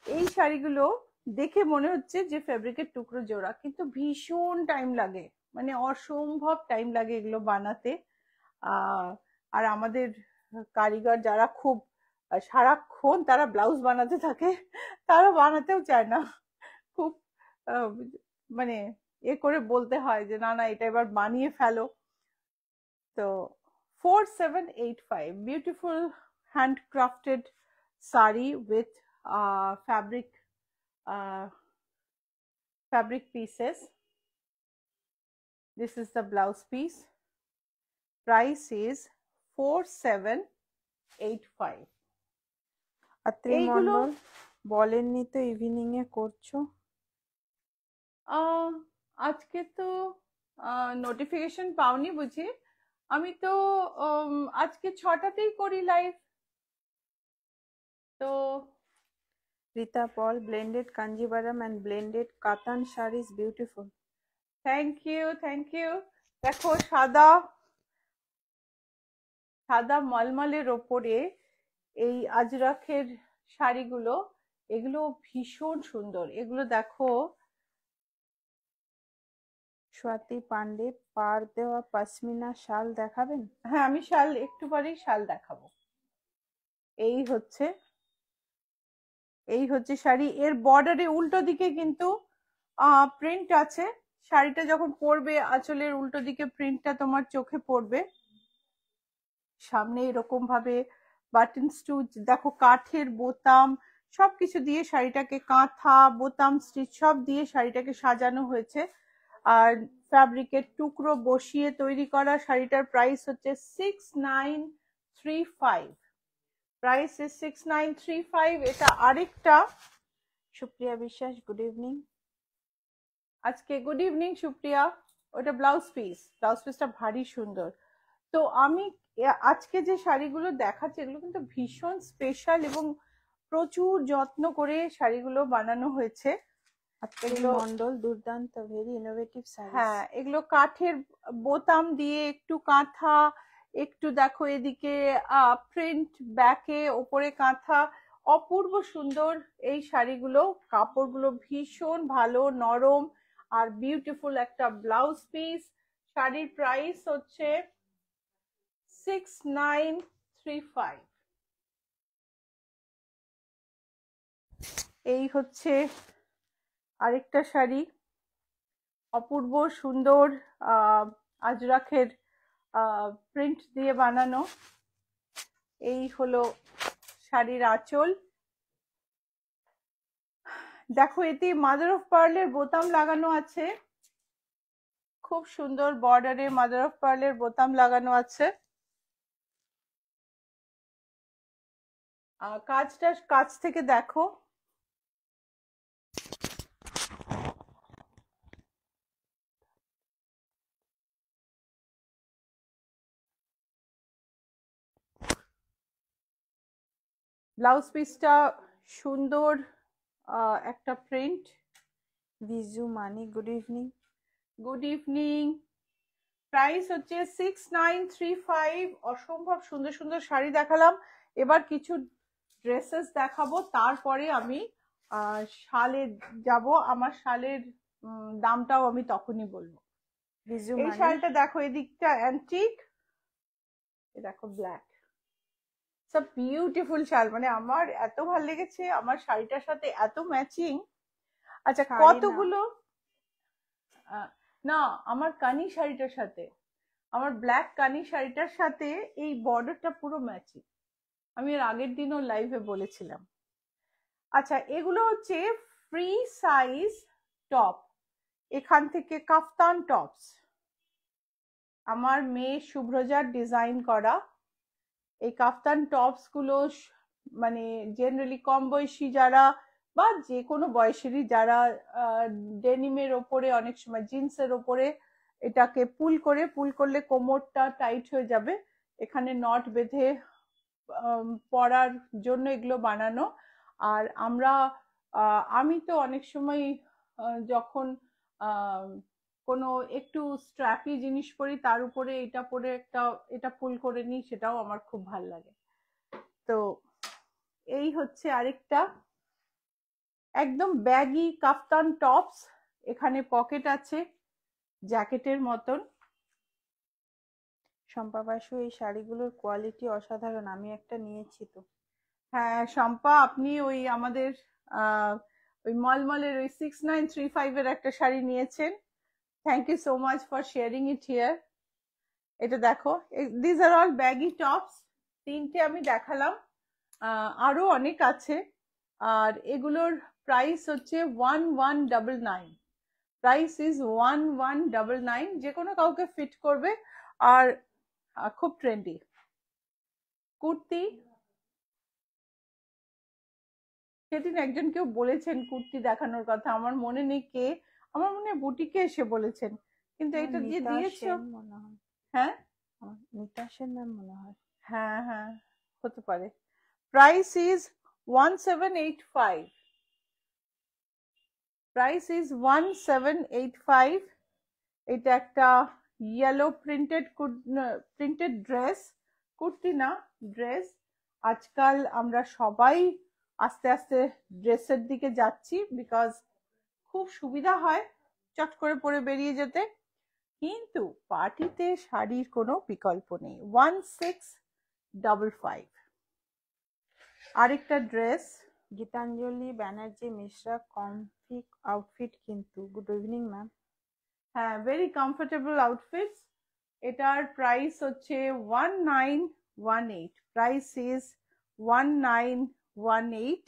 Speaker 1: এই শাড়িগুলো দেখে মনে হচ্ছে যে ফেব্রিকের টুকরো জোড়া, কিন্তু ভীষণ টাইম লাগে, মানে অসম্ভব টাইম লাগে এগুলো বানাতে। আর আমাদের কারিগর যারা খুব সারাক্ষণ তারা ব্লাউজ বানাতে থাকে, তারা বানাতেও চায় না, খুব মানে করে বলতে হয় যে না না এটা এবার বানিয়ে ফেলো। তো 4785, beautiful handcrafted sari with fabric pieces. This is the blouse piece. Price is 4785.
Speaker 2: Atri Mondal, বলেননি তো ইভিনিং এ করছো।
Speaker 1: আজকে তো নোটিফিকেশন পাওনি বুঝি। আমি তো আজকে 6টাতেই করি লাইভ। তো
Speaker 2: Rita Paul, blended Kanjivaram and blended Katan saris beautiful.
Speaker 1: Thank you, thank you. দেখো সাদা মলমলের ওপরে এই আজরাখের শাড়িগুলো, এগুলো ভীষণ সুন্দর। এগুলো দেখো।
Speaker 2: স্বাতি পান্ডে, পার দেওয়া পশমিনা শাল দেখাবেন?
Speaker 1: হ্যাঁ, আমি শাল একটু পরেই শাল দেখাবো। এই হচ্ছে শাড়ি। এর বর্ডারে উল্টো দিকে কিন্তু প্রিন্ট আছে। শাড়িটা যখন পরবে আঁচলের উল্টো দিকে প্রিন্টটা তোমার চোখে পড়বে। সামনে এরকম ভাবে বাটন স্টিচ, দেখো কাঠের বোতাম সবকিছু দিয়ে শাড়িটাকে, কাঁথা বোতাম স্টিচ সব দিয়ে শাড়িটাকে সাজানো হয়েছে। আর ফ্যাব্রিকের টুকরো বসিয়ে তৈরি করা শাড়িটার প্রাইস হচ্ছে 6935। Price is 6935। এটা আরেকটা।
Speaker 2: সুপ্রিয়া বিশ্বাস, গুড ইভিনিং।
Speaker 1: আজকে গুড ইভিনিং সুপ্রিয়া। ওটা ব্লাউজ পিসটা ভারী সুন্দর। তো আমি আজকে যে শাড়িগুলো দেখাচ্ছি এগুলো কিন্তু ভীষণ স্পেশাল এবং প্রচুর যত্ন করে শাড়িগুলো বানানো হয়েছে।
Speaker 2: এগুলো মন্ডল, দুর্দান্ত, ভেরি ইনোভেটিভ শাড়ি।
Speaker 1: হ্যাঁ, এগুলো কাঠের বোতাম দিয়ে, একটু কাঁথা, একটু দেখো এদিকে প্রিন্ট, ব্যাকে ওপরে কাঁথা, অপূর্ব সুন্দর এই শাড়িগুলো। কাপড়গুলো ভীষণ ভালো, নরম আর বিউটিফুল একটা ব্লাউজ পিস। শাড়ির প্রাইস হচ্ছে 6935। এই হচ্ছে আরেকটা শাড়ি, অপূর্ব সুন্দর আজরাখের প্রিন্ট দিয়ে বানানো। এই হলো শাড়ির আঁচল। দেখো এতে মাদার অফ পার্লের বোতাম লাগানো আছে, খুব সুন্দর বর্ডারে মাদার অফ পার্লের বোতাম লাগানো আছে। কাজটা কাছ থেকে দেখো, ব্লাউজ পিসটা সুন্দর একটা print.
Speaker 2: Biju Mani, good evening.
Speaker 1: Good evening. Price হচ্ছে 6935। অসম্ভব সুন্দর সুন্দর শাড়ি দেখালাম, এবার কিছু ড্রেসেস দেখাবো, তারপরে আমি শালে যাব। আমার শালের দামটাও আমি তখনই বলবো।
Speaker 2: বিজু
Speaker 1: এই
Speaker 2: মানি,
Speaker 1: শালটা দেখো, এদিকটা অ্যান্টিক, এ দেখো ব্ল্যাক, সব বিউটিফুল শাল, মানে আমার এত ভালো লেগেছে, আমার শাড়িটার সাথে এত ম্যাচিং। আচ্ছা
Speaker 2: শাড়ি না।
Speaker 1: কতগুলো না, আমার কানি শাড়িটার সাথে, আমার ব্ল্যাক কানি শাড়িটার সাথে এই বর্ডারটা পুরো ম্যাচিং, আমি এর আগের দিনও লাইভে বলেছিলাম। আচ্ছা এগুলো হচ্ছে ফ্রি সাইজ টপ, এখান থেকে কাফতান টপস, আমার মেয়ে শুভ্রজার ডিজাইন করা এই কাফতান টপস গুলো, মানে জেনারেলি কম বয়সী যারা বা যে কোনো বয়সেরই যারা ডেনিমের ওপরে, অনেক সময় জিন্সের ওপরে এটাকে পুল করলে কোমরটা টাইট হয়ে যাবে, এখানে নট বেঁধে পরার জন্য এগুলো বানানো। আর আমি তো অনেক সময় যখন কোনো একটু স্ট্র্যাপি জিনিস পরি, তার উপরে এটা পরে এটা পুল করে নিই, সেটাও আমার খুব ভাল লাগে। তো এই হচ্ছে আরেকটা একদম ব্যাগি কাফতান টপস, এখানে পকেট আছে জ্যাকেটের মতন।
Speaker 2: শম্পা বাসু, এই শাড়িগুলোর কোয়ালিটি অসাধারণ, আমি একটা নিয়েছি তো।
Speaker 1: হ্যাঁ শম্পা, আপনি ওই আমাদের ওই মলমলের ওই 6935 এর একটা শাড়ি নিয়েছেন, thank you so much for sharing it here. এটা দেখো, this are all baggy tops, তিনটে আমি দেখালাম, আরো অনেক আছে। আর এগুলোর প্রাইস হচ্ছে 1199, প্রাইস ইজ 1199, যে কোনো কাউকে ফিট করবে, আর খুব ট্রেন্ডি কুর্তি। সেদিন একজন কেউ বলেছেন কুর্তি দেখানোর কথা, আমার মনে নেই কে, আমার মনে হয় বুটিকে এসে বলেছেন, কিন্তু এটা যে
Speaker 2: মিতা
Speaker 1: দিয়েছো।
Speaker 2: সেন মনে হয়।
Speaker 1: হ্যাঁ
Speaker 2: মিতা সেন ম্যাম মনে হয়।
Speaker 1: হ্যাঁ হ্যাঁ হতে পারে। Price is 1785, price is 1785। এটা একটা ইয়েলো প্রিন্টেড ড্রেস, কুর্তি না ড্রেস। আজকাল আমরা সবাই আস্তে আস্তে ড্রেসের দিকে যাচ্ছি, বিকজ খুব সুবিধা হয় চট করে পরে বেরিয়ে যেতে, কিন্তু পার্টিতে শাড়ির কোনো বিকল্প নেই। 1655। আরেকটা dress,
Speaker 2: Gitanjali Banerjee Mishra, comfy outfit কিন্তু। Good evening ma'am.
Speaker 1: হ্যাঁ ভেরি কমফোর্টেবল আউটফিটস। এটার প্রাইস হচ্ছে 1918, প্রাইস ইজ 1918।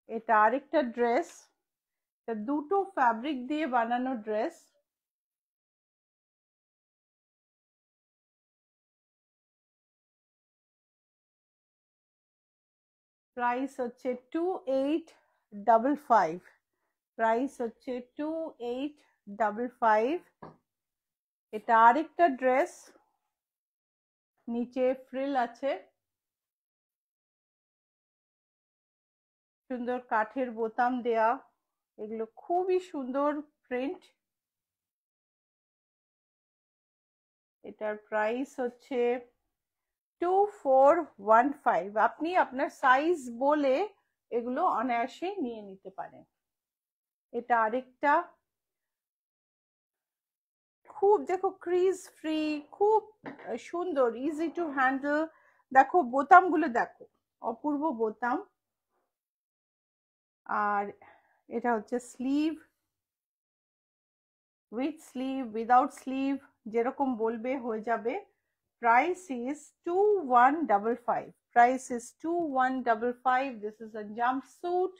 Speaker 1: এটা আরেকটা ড্রেস, এটা দুটো ফ্যাব্রিক দিয়ে বানানো ড্রেস, প্রাইস হচ্ছে 2855, প্রাইস হচ্ছে 2855। এটা আরেকটা ড্রেস, নিচে ফ্রিল আছে, সুন্দর কাঠের বোতাম দেয়া, এগুলো খুবই সুন্দর প্রিন্ট। এটার প্রাইস হচ্ছে 2415। আপনি আপনার সাইজ বলে এগুলো অনায়াসে নিয়ে নিতে পারেন। এটা আরেকটা খুব, দেখো ক্রিজ ফ্রি, খুব সুন্দর, ইজি টু হ্যান্ডেল। দেখো বোতামগুলো দেখো, অপূর্ব বোতাম। আর এটা হচ্ছে sleeve, with sleeve without sleeve, যেরকম বলবে হয়ে যাবে। Price is 2155, price is 2155। This is a jumpsuit,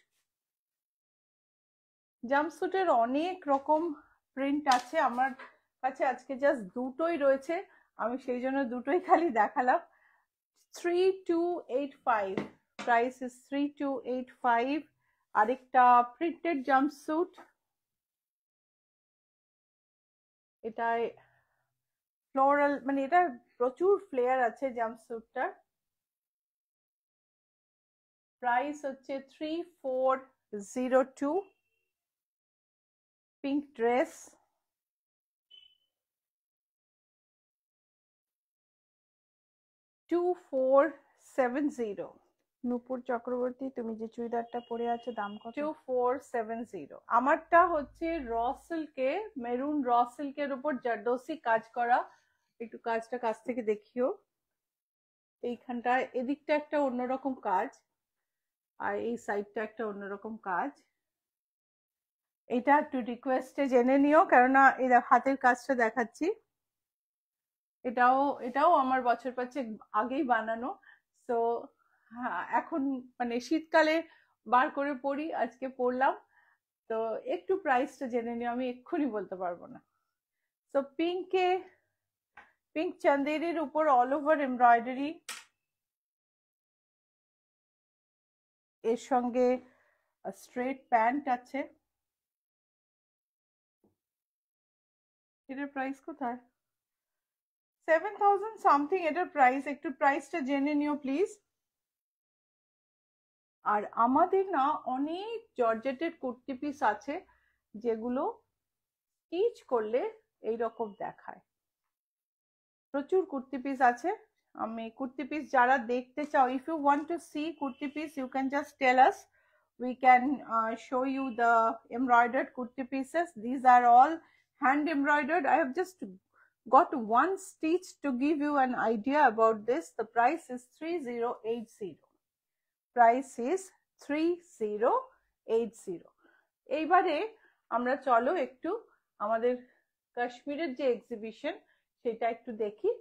Speaker 1: জাম্পস্যুটের অনেক রকম প্রিন্ট আছে, আমার কাছে আজকে জাস্ট দুটোই রয়েছে, আমি সেই জন্য দুটোই খালি দেখালাম। 3285, প্রাইস ইজ 3285। আরেকটা প্রিন্টেড জাম্পস্যুট, এটায় ফ্লোরাল, মানে এটা প্রচুর ফ্লেয়ার আছে জাম্পস্যুটটা। প্রাইস হচ্ছে 3402। Pink dress, $2470।
Speaker 2: নূপুর চক্রবর্তী, তুমি যে চুড়িদারটা পরে আছো দাম কত?
Speaker 1: 2470। আমারটা হচ্ছে র সিল্কে, মেরুন র সিল্কের উপর জারদোসি কাজ করা। একটু কাজটা কাছ থেকে দেখিও। এইখানটায় এদিকটা একটা অন্যরকম কাজ, আর এই সাইডটা একটা অন্যরকম কাজ। এটা একটু রিকোয়েস্টে জেনে নিও, কেননা এই হাতের কাজটা দেখাচ্ছি, এটাও আমার বছর 5 আগেই বানানো। তো এখন মানে শীতকালে বার করে পরি, আজকে পরলাম। তো একটু প্রাইসটা জেনে নিও, আমি এক্ষুনি বলতে পারবো না। তো পিঙ্ক চান্দেরির উপর অল ওভার এমব্রয়ডারি, এর সঙ্গে স্ট্রেট প্যান্ট আছে। এটার প্রাইস কোথায়? 7000 সামথিং এটার প্রাইস, একটু প্রাইসটা জেনে নিও প্লিজ। আর আমাদের না অনেক জর্জেটের কুর্তি পিস আছে, যেগুলো স্টিচ করলে এইরকম দেখায়। প্রচুর কুর্তি পিস আছে। আমি কুর্তি পিস যারা দেখতে চাও, if you want to see kurti piece, you can just tell us, we can show you the embroidered kurti pieces. These are all hand embroidered. I have just got one stitch to give you an idea about this. The price is 3080. Price is 3080. এইবারে আমরা চলো একটু আমাদের কাশ্মীরের যে exhibition সেটা একটু দেখি।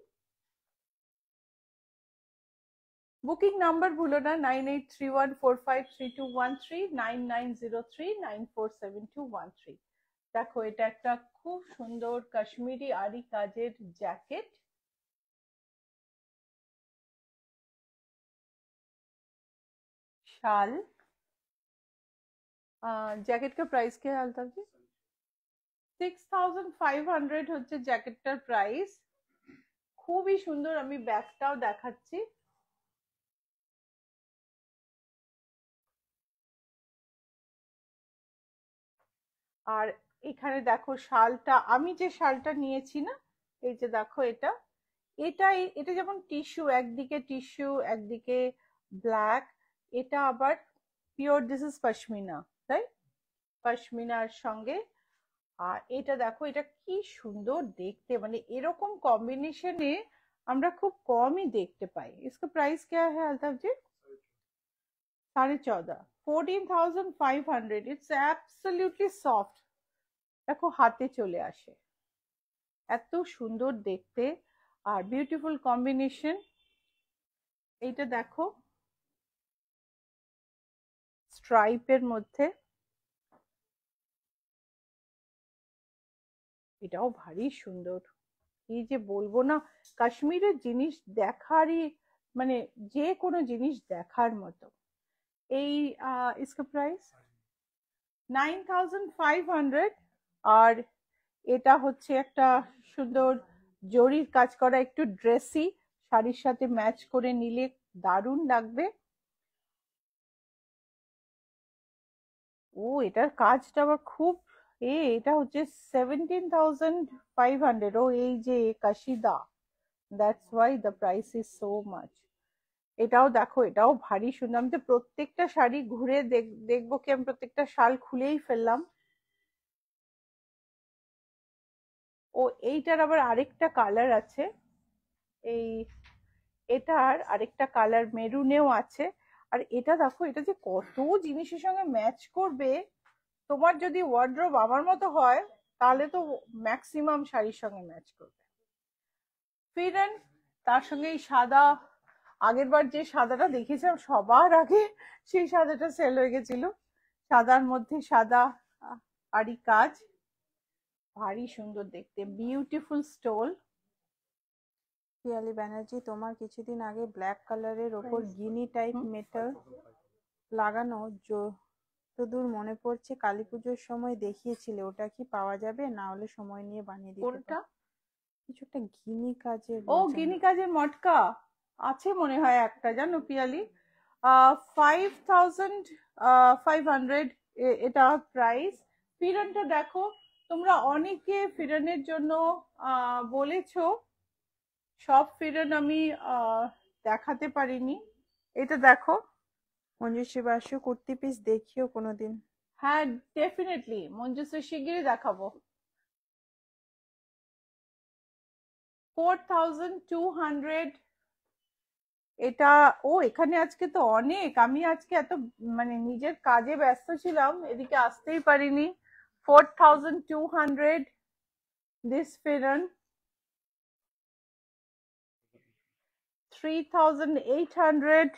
Speaker 1: বুকিং নাম্বার ভুলো না, 9831453213, 9903947213। দেখো, এটা একটা খুব সুন্দর কাশ্মীরি আরি কাজের জ্যাকেট। শাল, জ্যাকেট का प्राइस क्या है अल्ताफ जी? 6500 হচ্ছে জ্যাকেটটার প্রাইস। খুবই সুন্দর, আমি ব্যাগটাও দেখাচ্ছি। আর এখানে দেখো শালটা, আমি যে শালটা নিয়েছি না, এই যে দেখো এটা যেমন টিস্যু, একদিকে টিস্যু একদিকে ব্ল্যাক, এটা আবার পিওর, দিস ইজ পশমিনা, তাই পশমিনার সঙ্গে। আর এটা দেখো, এটা কি সুন্দর দেখতে, মানে এরকম কম্বিনেশনে আমরা খুব কমই দেখতে পাই। इसका प्राइस क्या है अल्ताफ जी? 14.5, 14,500। इट्स एब्सोल्युटली सॉफ्ट, দেখো হাতে চলে আসে, এত সুন্দর দেখতে আর বিউটিফুল কম্বিনেশন। এইটা দেখো স্ট্রাইপের মধ্যে, এটাও ভারী সুন্দর। কি যে বলবো না, কাশ্মীরের জিনিস দেখারই, মানে যে কোনো জিনিস দেখার মতো। এই इसका প্রাইস 9500। আর এটা হচ্ছে একটা সুন্দর জরির কাজ করা, একটু ড্রেসি, শাড়ির সাথে ম্যাচ করে নিলে দারুণ লাগবে। ও, এটার কাজটা আবার খুব, এটা হচ্ছে 17,500। ও, এই যে kashida, that's why the price is so much. এটাও দেখো, এটাও ভারী সুন্দর। আমি তো প্রত্যেকটা শাড়ি ঘুরে দেখবো কি, আমি প্রত্যেকটা শাল খুলেই ফেললাম। ও, এইটার আবার আরেকটা কালার আছে, এই এটার আরেকটা কালার মেরুনেও আছে। আর এটা দেখো, এটা যে কত জিনিসের সঙ্গে ম্যাচ করবে। তোমার যদি ওয়ার্ড্রোব আমার মতো হয়, তাহলে তো ম্যাক্সিমাম শাড়ির সঙ্গে ম্যাচ করবে। ফিরেন, তার সঙ্গে এই সাদা, আগের বার যে সাদাটা দেখিয়েছিলাম সবার আগে, সেই সাদাটা সেল হয়ে গেছিল। সাদার মধ্যে সাদা, আরি কাজ, ভারী সুন্দর দেখতে, বিউটিফুল স্টোল।
Speaker 2: পিয়ালি ব্যানার্জি, তোমার কিছুদিন আগে ব্ল্যাক কালারের ওপর গিনি টাইপ মেটাল লাগানো যতদূর মনে পড়ছে কালী পুজোর সময় দেখিয়েছিলে, ওটা কি পাওয়া যাবে? না হলে সময় নিয়ে বানিয়ে দিতে
Speaker 1: কোনটা?
Speaker 2: পারো। কিছু একটা গিনি কাজের
Speaker 1: ও
Speaker 2: বলছেন।
Speaker 1: গিনি কাজের মটকা আছে মনে হয় একটা, জানো পিয়ালি, 5500 এটা প্রাইস। ফিরনটা দেখো, তোমরা অনেকে ফিরনের জন্য বলেছো, সব ফিরন আমি দেখাতে পারিনি। এটা দেখো।
Speaker 2: মঞ্জুশ্রী বাসু, কুর্তি পিস দেখিও কোনোদিন।
Speaker 1: হ্যাঁ ডেফিনেটলি মঞ্জুশ্রী শিগগিরই দেখাবো। 4200 এটা। ও এখানে আজকে তো অনেক, আমি আজকে এত মানে নিজের কাজে ব্যস্ত ছিলাম, এদিকে আসতেই পারিনি। 4200 দিস ফিরন, 3800,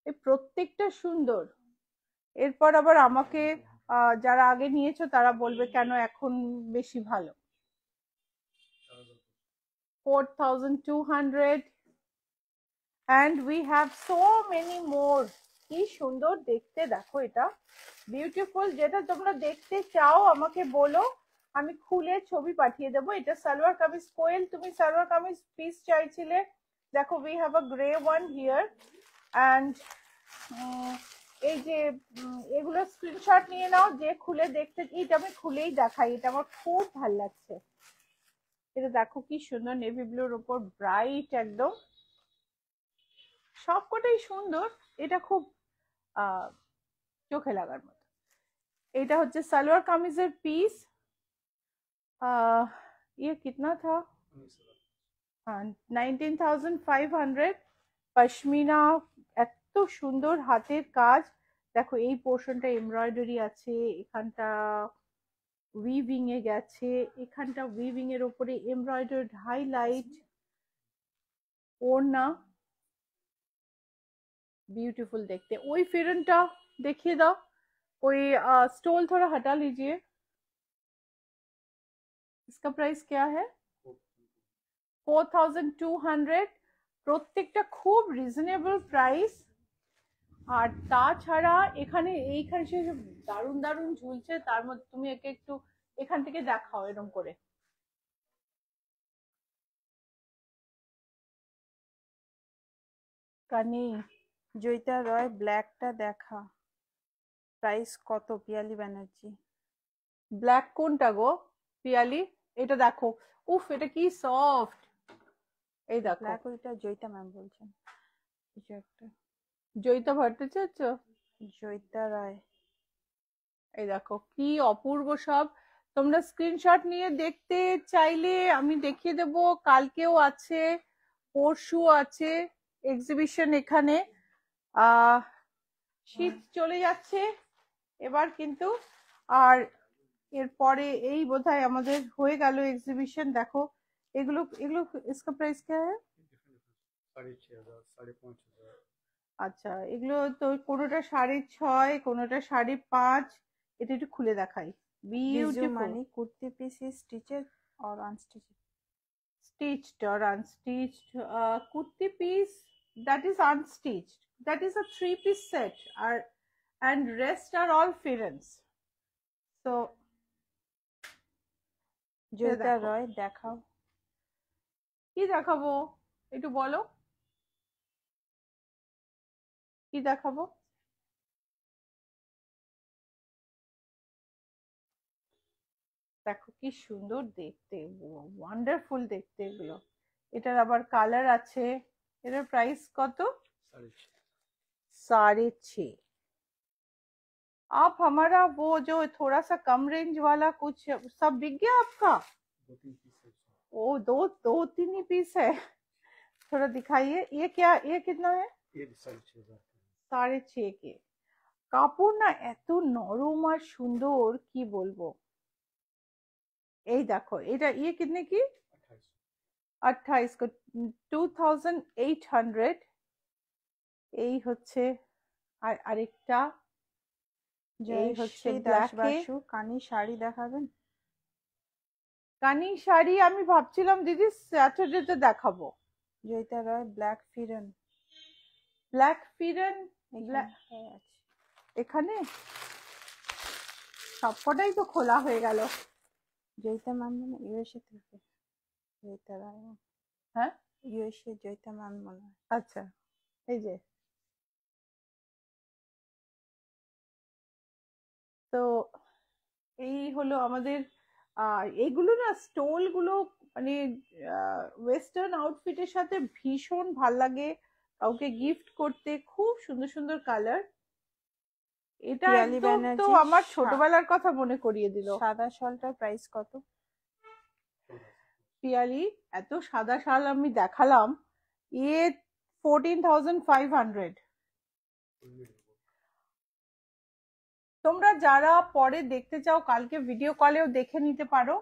Speaker 1: এই প্রত্যেকটা সুন্দর। এরপর আবার আমাকে যারা আগে নিয়েছো তারা বলবে কেন এখন বেশি ভালো। 4200 and we have so many more. কি সুন্দর দেখতে, দেখো এটা বিউটিফুল। যেটা তোমরা দেখতে চাও আমাকে বলো, আমি খুলে ছবি পাঠিয়ে দেবো। এটা সালোয়ার কামিজ। কোয়েল, তুমি সালোয়ার কামিজ পিস চাইছিলে, দেখো we have a gray one here and এই যে এগুলো স্ক্রিনশট নিয়ে নাও, যে খুলে দেখতে। এটা আমি খুলেই দেখাই, এটা আমার খুব ভালো লাগছে। এটা দেখো কি সুন্দর, নেভি ব্লুর উপর ব্রাইট একদম, সবকটাই সুন্দর। এটা খুব চোখে লাগার মতো। এটা হচ্ছে সালোয়ার কামিজের পিস। ये कितना था? हाँ 19,500। পশমিনা, এত সুন্দর হাতের কাজ। দেখো এই পোর্শনটা এমব্রয়ডারি আছে, এখানটা উইভিং এ গেছে, এখানটা উইভিং এর উপরে এমব্রয়ডারি হাইলাইট, ওড়না ब्यूटीफुल देखते। वही फिरनटा देखिए दाओ, कोई स्टोल थोड़ा हटा लीजिए। इसका प्राइस क्या है? 4200। প্রত্যেকটা খুব রিজনেবল প্রাইস। আর তাছাড়া এখানে এইখানে সে দারুন দারুন ঝুলছে, তার মধ্যে তুমি একে একটু এখান থেকে দেখাও এরকম করে। কানে
Speaker 2: জয়িতা রয়, ব্ল্যাকটা দেখা, প্রাইস কত? পিয়ালি ব্যানার্জি।
Speaker 1: ব্ল্যাক কোনটা গো পিয়ালি? এটা দেখো, উফ এটা কি সফট, এই দেখো।
Speaker 2: ব্ল্যাক ওইটা জয়িতা ম্যাম বলছেন, কিছু একটা।
Speaker 1: জয়িতা ভট্টাচার্য,
Speaker 2: জয়িতা রায়।
Speaker 1: এই দেখো কি অপূর্ব সব। তোমরা স্ক্রিনশট নিয়ে দেখতে চাইলে আমি দেখিয়ে দেব, কালকেও আছে, পরশু আছে এক্সিবিশন এখানে। শীত চলে যাচ্ছে এবার কিন্তু, আর এরপরে এই বোধহয় আমাদের হয়ে গেল এক্সিবিশন। দেখো এগুলো এগুলো इसका प्राइस क्या है?
Speaker 3: 6,500 5,500।
Speaker 1: আচ্ছা এগুলো তো কোনোটা 6.5, কোনোটা 5.5। এটা একটু খুলে দেখাই,
Speaker 2: Biju
Speaker 1: beautiful.
Speaker 2: Mani, kurti piece is stitched or unstitched?
Speaker 1: Stitched or unstitched, kurti piece that is unstitched, that is a 3-piece set, and rest are all firans. So
Speaker 2: Joyita
Speaker 1: দেখো
Speaker 2: রয় দেখাও।
Speaker 1: কি দেখাবো, একটু বলো কি দেখাবো। দেখো কি সুন্দর দেখতে, ওয়ান্ডারফুল দেখতে এগুলো। এটার আবার কালার আছে। এটার প্রাইস কত?
Speaker 3: 6,500।
Speaker 1: 6.5। आप हमारा वो जो थोड़ा सा कम रेंज वाला कुछ सब बिक गया आपका?
Speaker 3: 2-3 पीस है।
Speaker 1: ओ दो दो तीन ही पीस है, थोड़ा दिखाइए। ये क्या, ये कितना है?
Speaker 3: ये 6,500।
Speaker 1: 6.5 के। কাপড় না এত নরম আর সুন্দর কি বলবো। এই দেখো এটা ইয়ে কিতনে কি? 28 को 2800। এই হচ্ছে আর আরেকটা এই হচ্ছে
Speaker 2: জয়শ্রী
Speaker 1: ব্ল্যাকে।
Speaker 2: দাসবাসু কানি শাড়ি দেখাবেন?
Speaker 1: কানি শাড়ি আমি ভাবছিলাম দিদি স্যাটারডেতে দেখাবো।
Speaker 2: জয়িতা রয় ব্ল্যাক ফিরন
Speaker 1: ব্ল্যাক ফিরেন
Speaker 2: এখানটায় আছে।
Speaker 1: এখানে সবকটাই তো খোলা হয়ে গেল।
Speaker 2: জয়িতা মানমোহন ইউএসএ থেকে, জয়িতা রায়
Speaker 1: হ্যাঁ
Speaker 2: ইউএসএ, জয়িতা মানমোহন।
Speaker 1: আচ্ছা, এই যে তো এই হলো আমাদের এইগুলো না স্টোল গুলো, মানে ওয়েস্টার্ন আউটফিটের সাথে ভীষণ ভাল লাগে, কাউকে গিফট করতে। খুব সুন্দর সুন্দর কালার। এটা
Speaker 2: পিয়ালি
Speaker 1: একদম তো
Speaker 2: ব্যানার্জি
Speaker 1: আমার ছোটবেলার কথা মনে করিয়ে দিল।
Speaker 2: সাদা শালটার প্রাইস কত?
Speaker 1: পিয়ালি এত সাদা শাল আমি দেখালাম, ইয়ে 14,500। তোমরা যারা পরে দেখতে চাও কালকে ভিডিও কলেও দেখে নিতে পারো।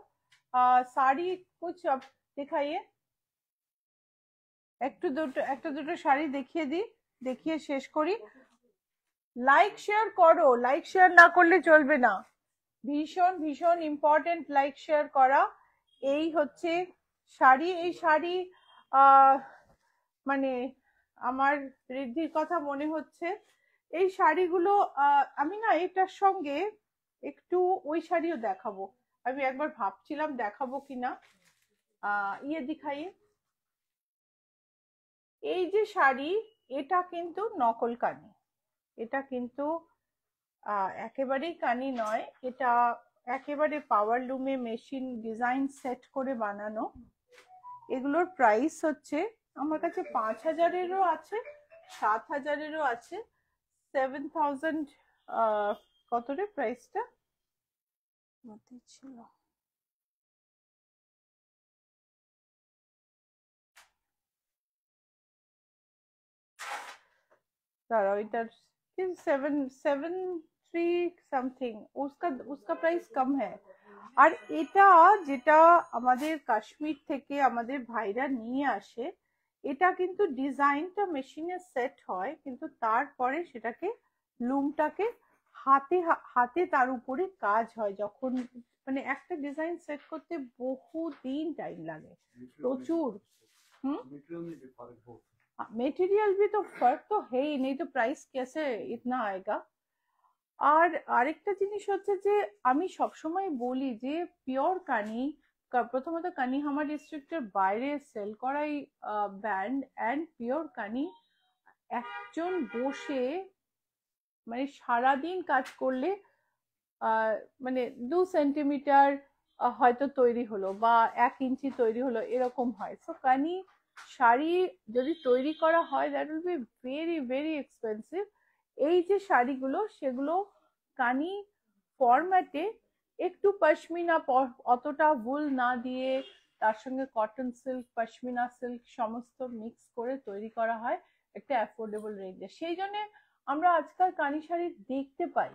Speaker 1: শাড়ি কুছ দেখাইয়ে, একটা দুটো শাড়ি দেখিয়ে দিই, দেখিয়ে শেষ করি। লাইক শেয়ার করো, লাইক শেয়ার না করলে চলবে না, ভীষণ ভীষণ ইম্পর্টেন্ট লাইক শেয়ার করা। এই হচ্ছে শাড়ি। এই শাড়ি মানে আমার ঋদ্ধির কথা মনে হচ্ছে। এই শাড়িগুলো আমি না এটার সঙ্গে একটু ওই শাড়িও দেখাবো। আমি একবার ভাবছিলাম দেখাবো কিনা। ইয়ে দিখাইয়ে, এই যে শাড়ি, এটা কিন্তু নকল কানি। এটা কিন্তু একেবারেই কানি নয়, এটা একেবারে পাওয়ার লুমে মেশিন ডিজাইন সেট করে বানানো। এগুলোর প্রাইস হচ্ছে আমার কাছে 5,000-এরও আছে, 7,000-এরও আছে, 7,000 কত রে প্রাইসটা
Speaker 2: মতে ছিল।
Speaker 1: दाঁড়াও, এটার 773 समथिंग, उसका प्राइस कम है। আর এটা যেটা আমাদের কাশ্মীর থেকে আমাদের ভাইরা নিয়ে আসে, এটা কিন্তু ডিজাইনটা মেশিনে সেট হয়, কিন্তু তারপরে সেটাকে লুমটাকে হাতে হাতে তার উপরে কাজ হয়। যখন মানে একটা ডিজাইন সেট করতে বহু দিন টাইম লাগে, প্রচুর। मटेरियल भी तो फर्क तो है ही, नहीं तो प्राइस कैसे इतना आएगा। আর আরেকটা জিনিস হচ্ছে যে আমি সবসময় বলি যে পিওর কানি, প্রথমত কানি হামার ডিস্ট্রিক্টের বাইরে সেল করাই ব্যান্ড, অ্যান্ড পিওর কানি একজন বসে মানে সারাদিন কাজ করলে মানে 2 সেন্টিমিটার হয়তো তৈরি হলো বা 1 ইঞ্চি তৈরি হলো, এরকম হয়। সো কানি শাড়ি যদি তৈরি করা হয় that will be very very expensive. এই যে শাড়িগুলো সেগুলো কানি ফরম্যাটে একটু পশমিনা, অতটা ভুল না দিয়ে তার সঙ্গে কটন সিল্ক, পশমিনা সিল্ক সমস্ত মিক্স করে তৈরি করা হয় একটা অ্যাফোর্ডেবল রেঞ্জে। সেই জন্য আমরা আজকাল কানি শাড়ি দেখতে পাই।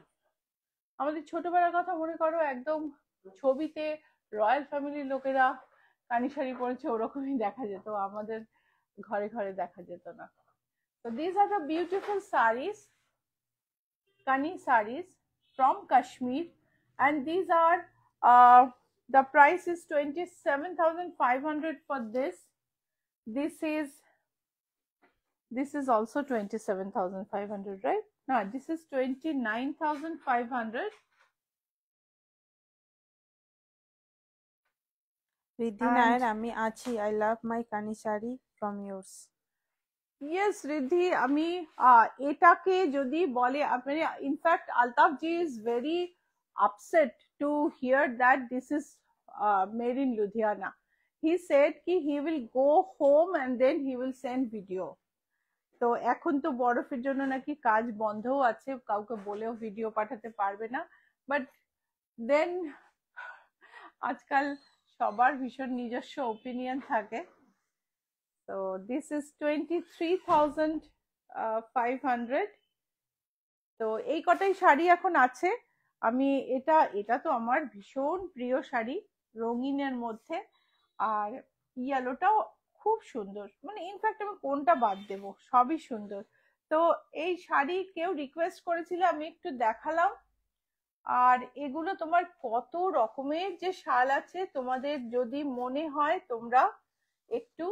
Speaker 1: আমাদের ছোটবেলার কথা মনে করো, একদম ছবিতে রয়্যাল ফ্যামিলির লোকেরা কানি শাড়ি পরেছে ওরকমই দেখা যেত, আমাদের ঘরে ঘরে দেখা যেত না। So these are the beautiful sarees, Kani sarees from Kashmir, and these are the price is 27,500 for this. This is also 27,500, right? No, this is 29,500.
Speaker 2: Riddhi নায়ের আমি আছি, I love my Kani sari from yours.
Speaker 1: Yes Riddhi, আমি এটাকে যদি বলে আপনি, in fact Altaf ji is very upset to hear that this is made in Ludhiana. He said কি he will go home and then he will send video. তো এখন তো বরফের জন্য নাকি কাজ বন্ধও আছে, কাউকে বলেও ভিডিও পাঠাতে পারবে না, বাট দেন আজকাল সবার ভীষণ নিজস্ব ওপিনিয়ন থাকে। So this is 23,500. তো এই কটাই শাড়ি এখন আছে। আমি এটা তো আমার ভীষণ প্রিয় শাড়ি, রঙিনের মধ্যে, আর ইয়েলোটাও খুব সুন্দর, মানে ইনফ্যাক্ট আমি কোনটা বাদ দেব, সবই সুন্দর। তো এই শাড়ি কেউ রিকোয়েস্ট করেছিল, আমি একটু দেখালাম। আর এগুলো তোমার কত রকমের যে শাল আছে, তোমাদের যদি মনে হয় তোমরা একটু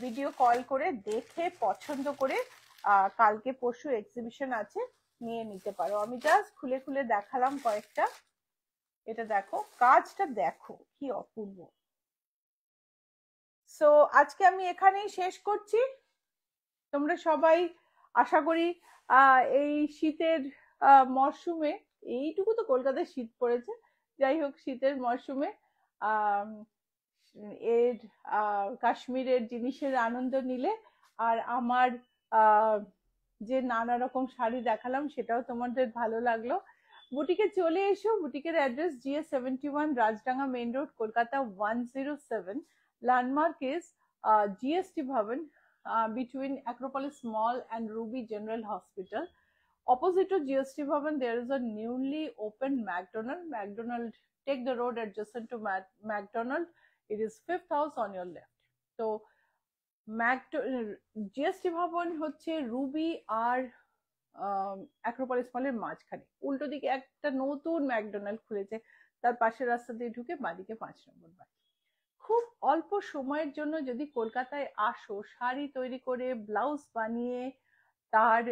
Speaker 1: ভিডিও কল করে দেখে পছন্দ করে কালকে পরশু এক্সিবিশন আছে, নিয়ে নিতে পারো। আমি জাস্ট খুলে খুলে দেখালাম কয়েকটা। এটা দেখো, কাজটা দেখো কি অপূর্ব। সো আজকে আমি এখানেই শেষ করছি। তোমরা সবাই আশা করি এই শীতের মরশুমে, এইটুকু তো কলকাতায় শীত পড়েছে, যাই হোক শীতের মরশুমে এর কাশ্মীরের জিনিসের আনন্দ নিলে, আর আমার যে নানা রকম শাড়ি দেখালাম সেটাও তোমাদের ভালো লাগলো। বুটিকে চলে এসো। বুটিকের address GS71, Rajdanga main road, Kolkata 107। Landmark is GST Bhavan, between Acropolis Mall and Ruby General Hospital. Opposite to GST Bhavan, there is a newly opened McDonald. McDonald, take the road adjacent to McDonald. It is 5th house on your left. So GST Bhavan হচ্ছে Ruby আর Acropolis মলের মাঝখানে, উল্টো দিকে একটা নতুন McDonald খুলেছে, তার পাশের রাস্তা দিয়ে ঢুকে বাঁদিকে 5 নম্বর বাড়ি। খুব অল্প সময়ের জন্য যদি কলকাতায় আসো, শাড়ি তৈরি করে ব্লাউজ বানিয়ে তার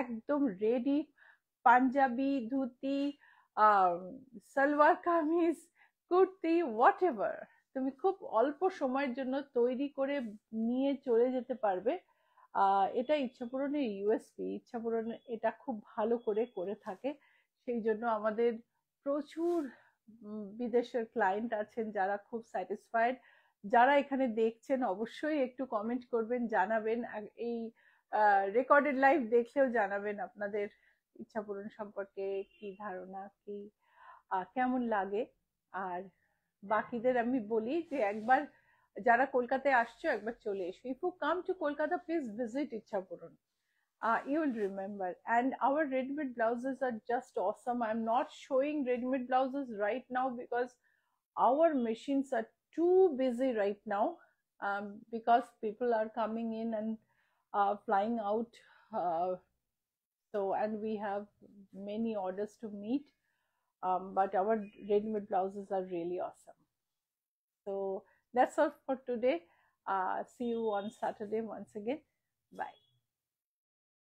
Speaker 1: একদম ready Punjabi, dhoti, salwar kameez, kurti, whatever তুমি খুব অল্প সময়ের জন্য তৈরি করে নিয়ে চলে যেতে পারবে। এটা ইচ্ছাপূরণের ইউএসপি। ইচ্ছাপূরণ এটা খুব ভালো করে করে থাকে, সেই জন্য আমাদের প্রচুর বিদেশের ক্লায়েন্ট আছেন যারা খুব স্যাটিসফাইড। যারা এখানে দেখছেন অবশ্যই একটু কমেন্ট করবেন, জানাবেন। এই রেকর্ডেড লাইভ দেখলেও জানাবেন আপনাদের ইচ্ছাপূরণ সম্পর্কে কি ধারণা, কি কেমন লাগে। আর বাকিদের আমি বলি যে একবার যারা কলকাতায় আসছো একবার চলে এসো। If you come to Kolkata, please visit Ichchhapuran. You will remember. And our ready-made blouses are just awesome. I'm not showing ready-made blouses right now because our machines are too busy right now, because people are coming in and flying out. And we have many orders to meet. But our ready-made blouses are really awesome. So that's all for today. See you on Saturday once again. Bye.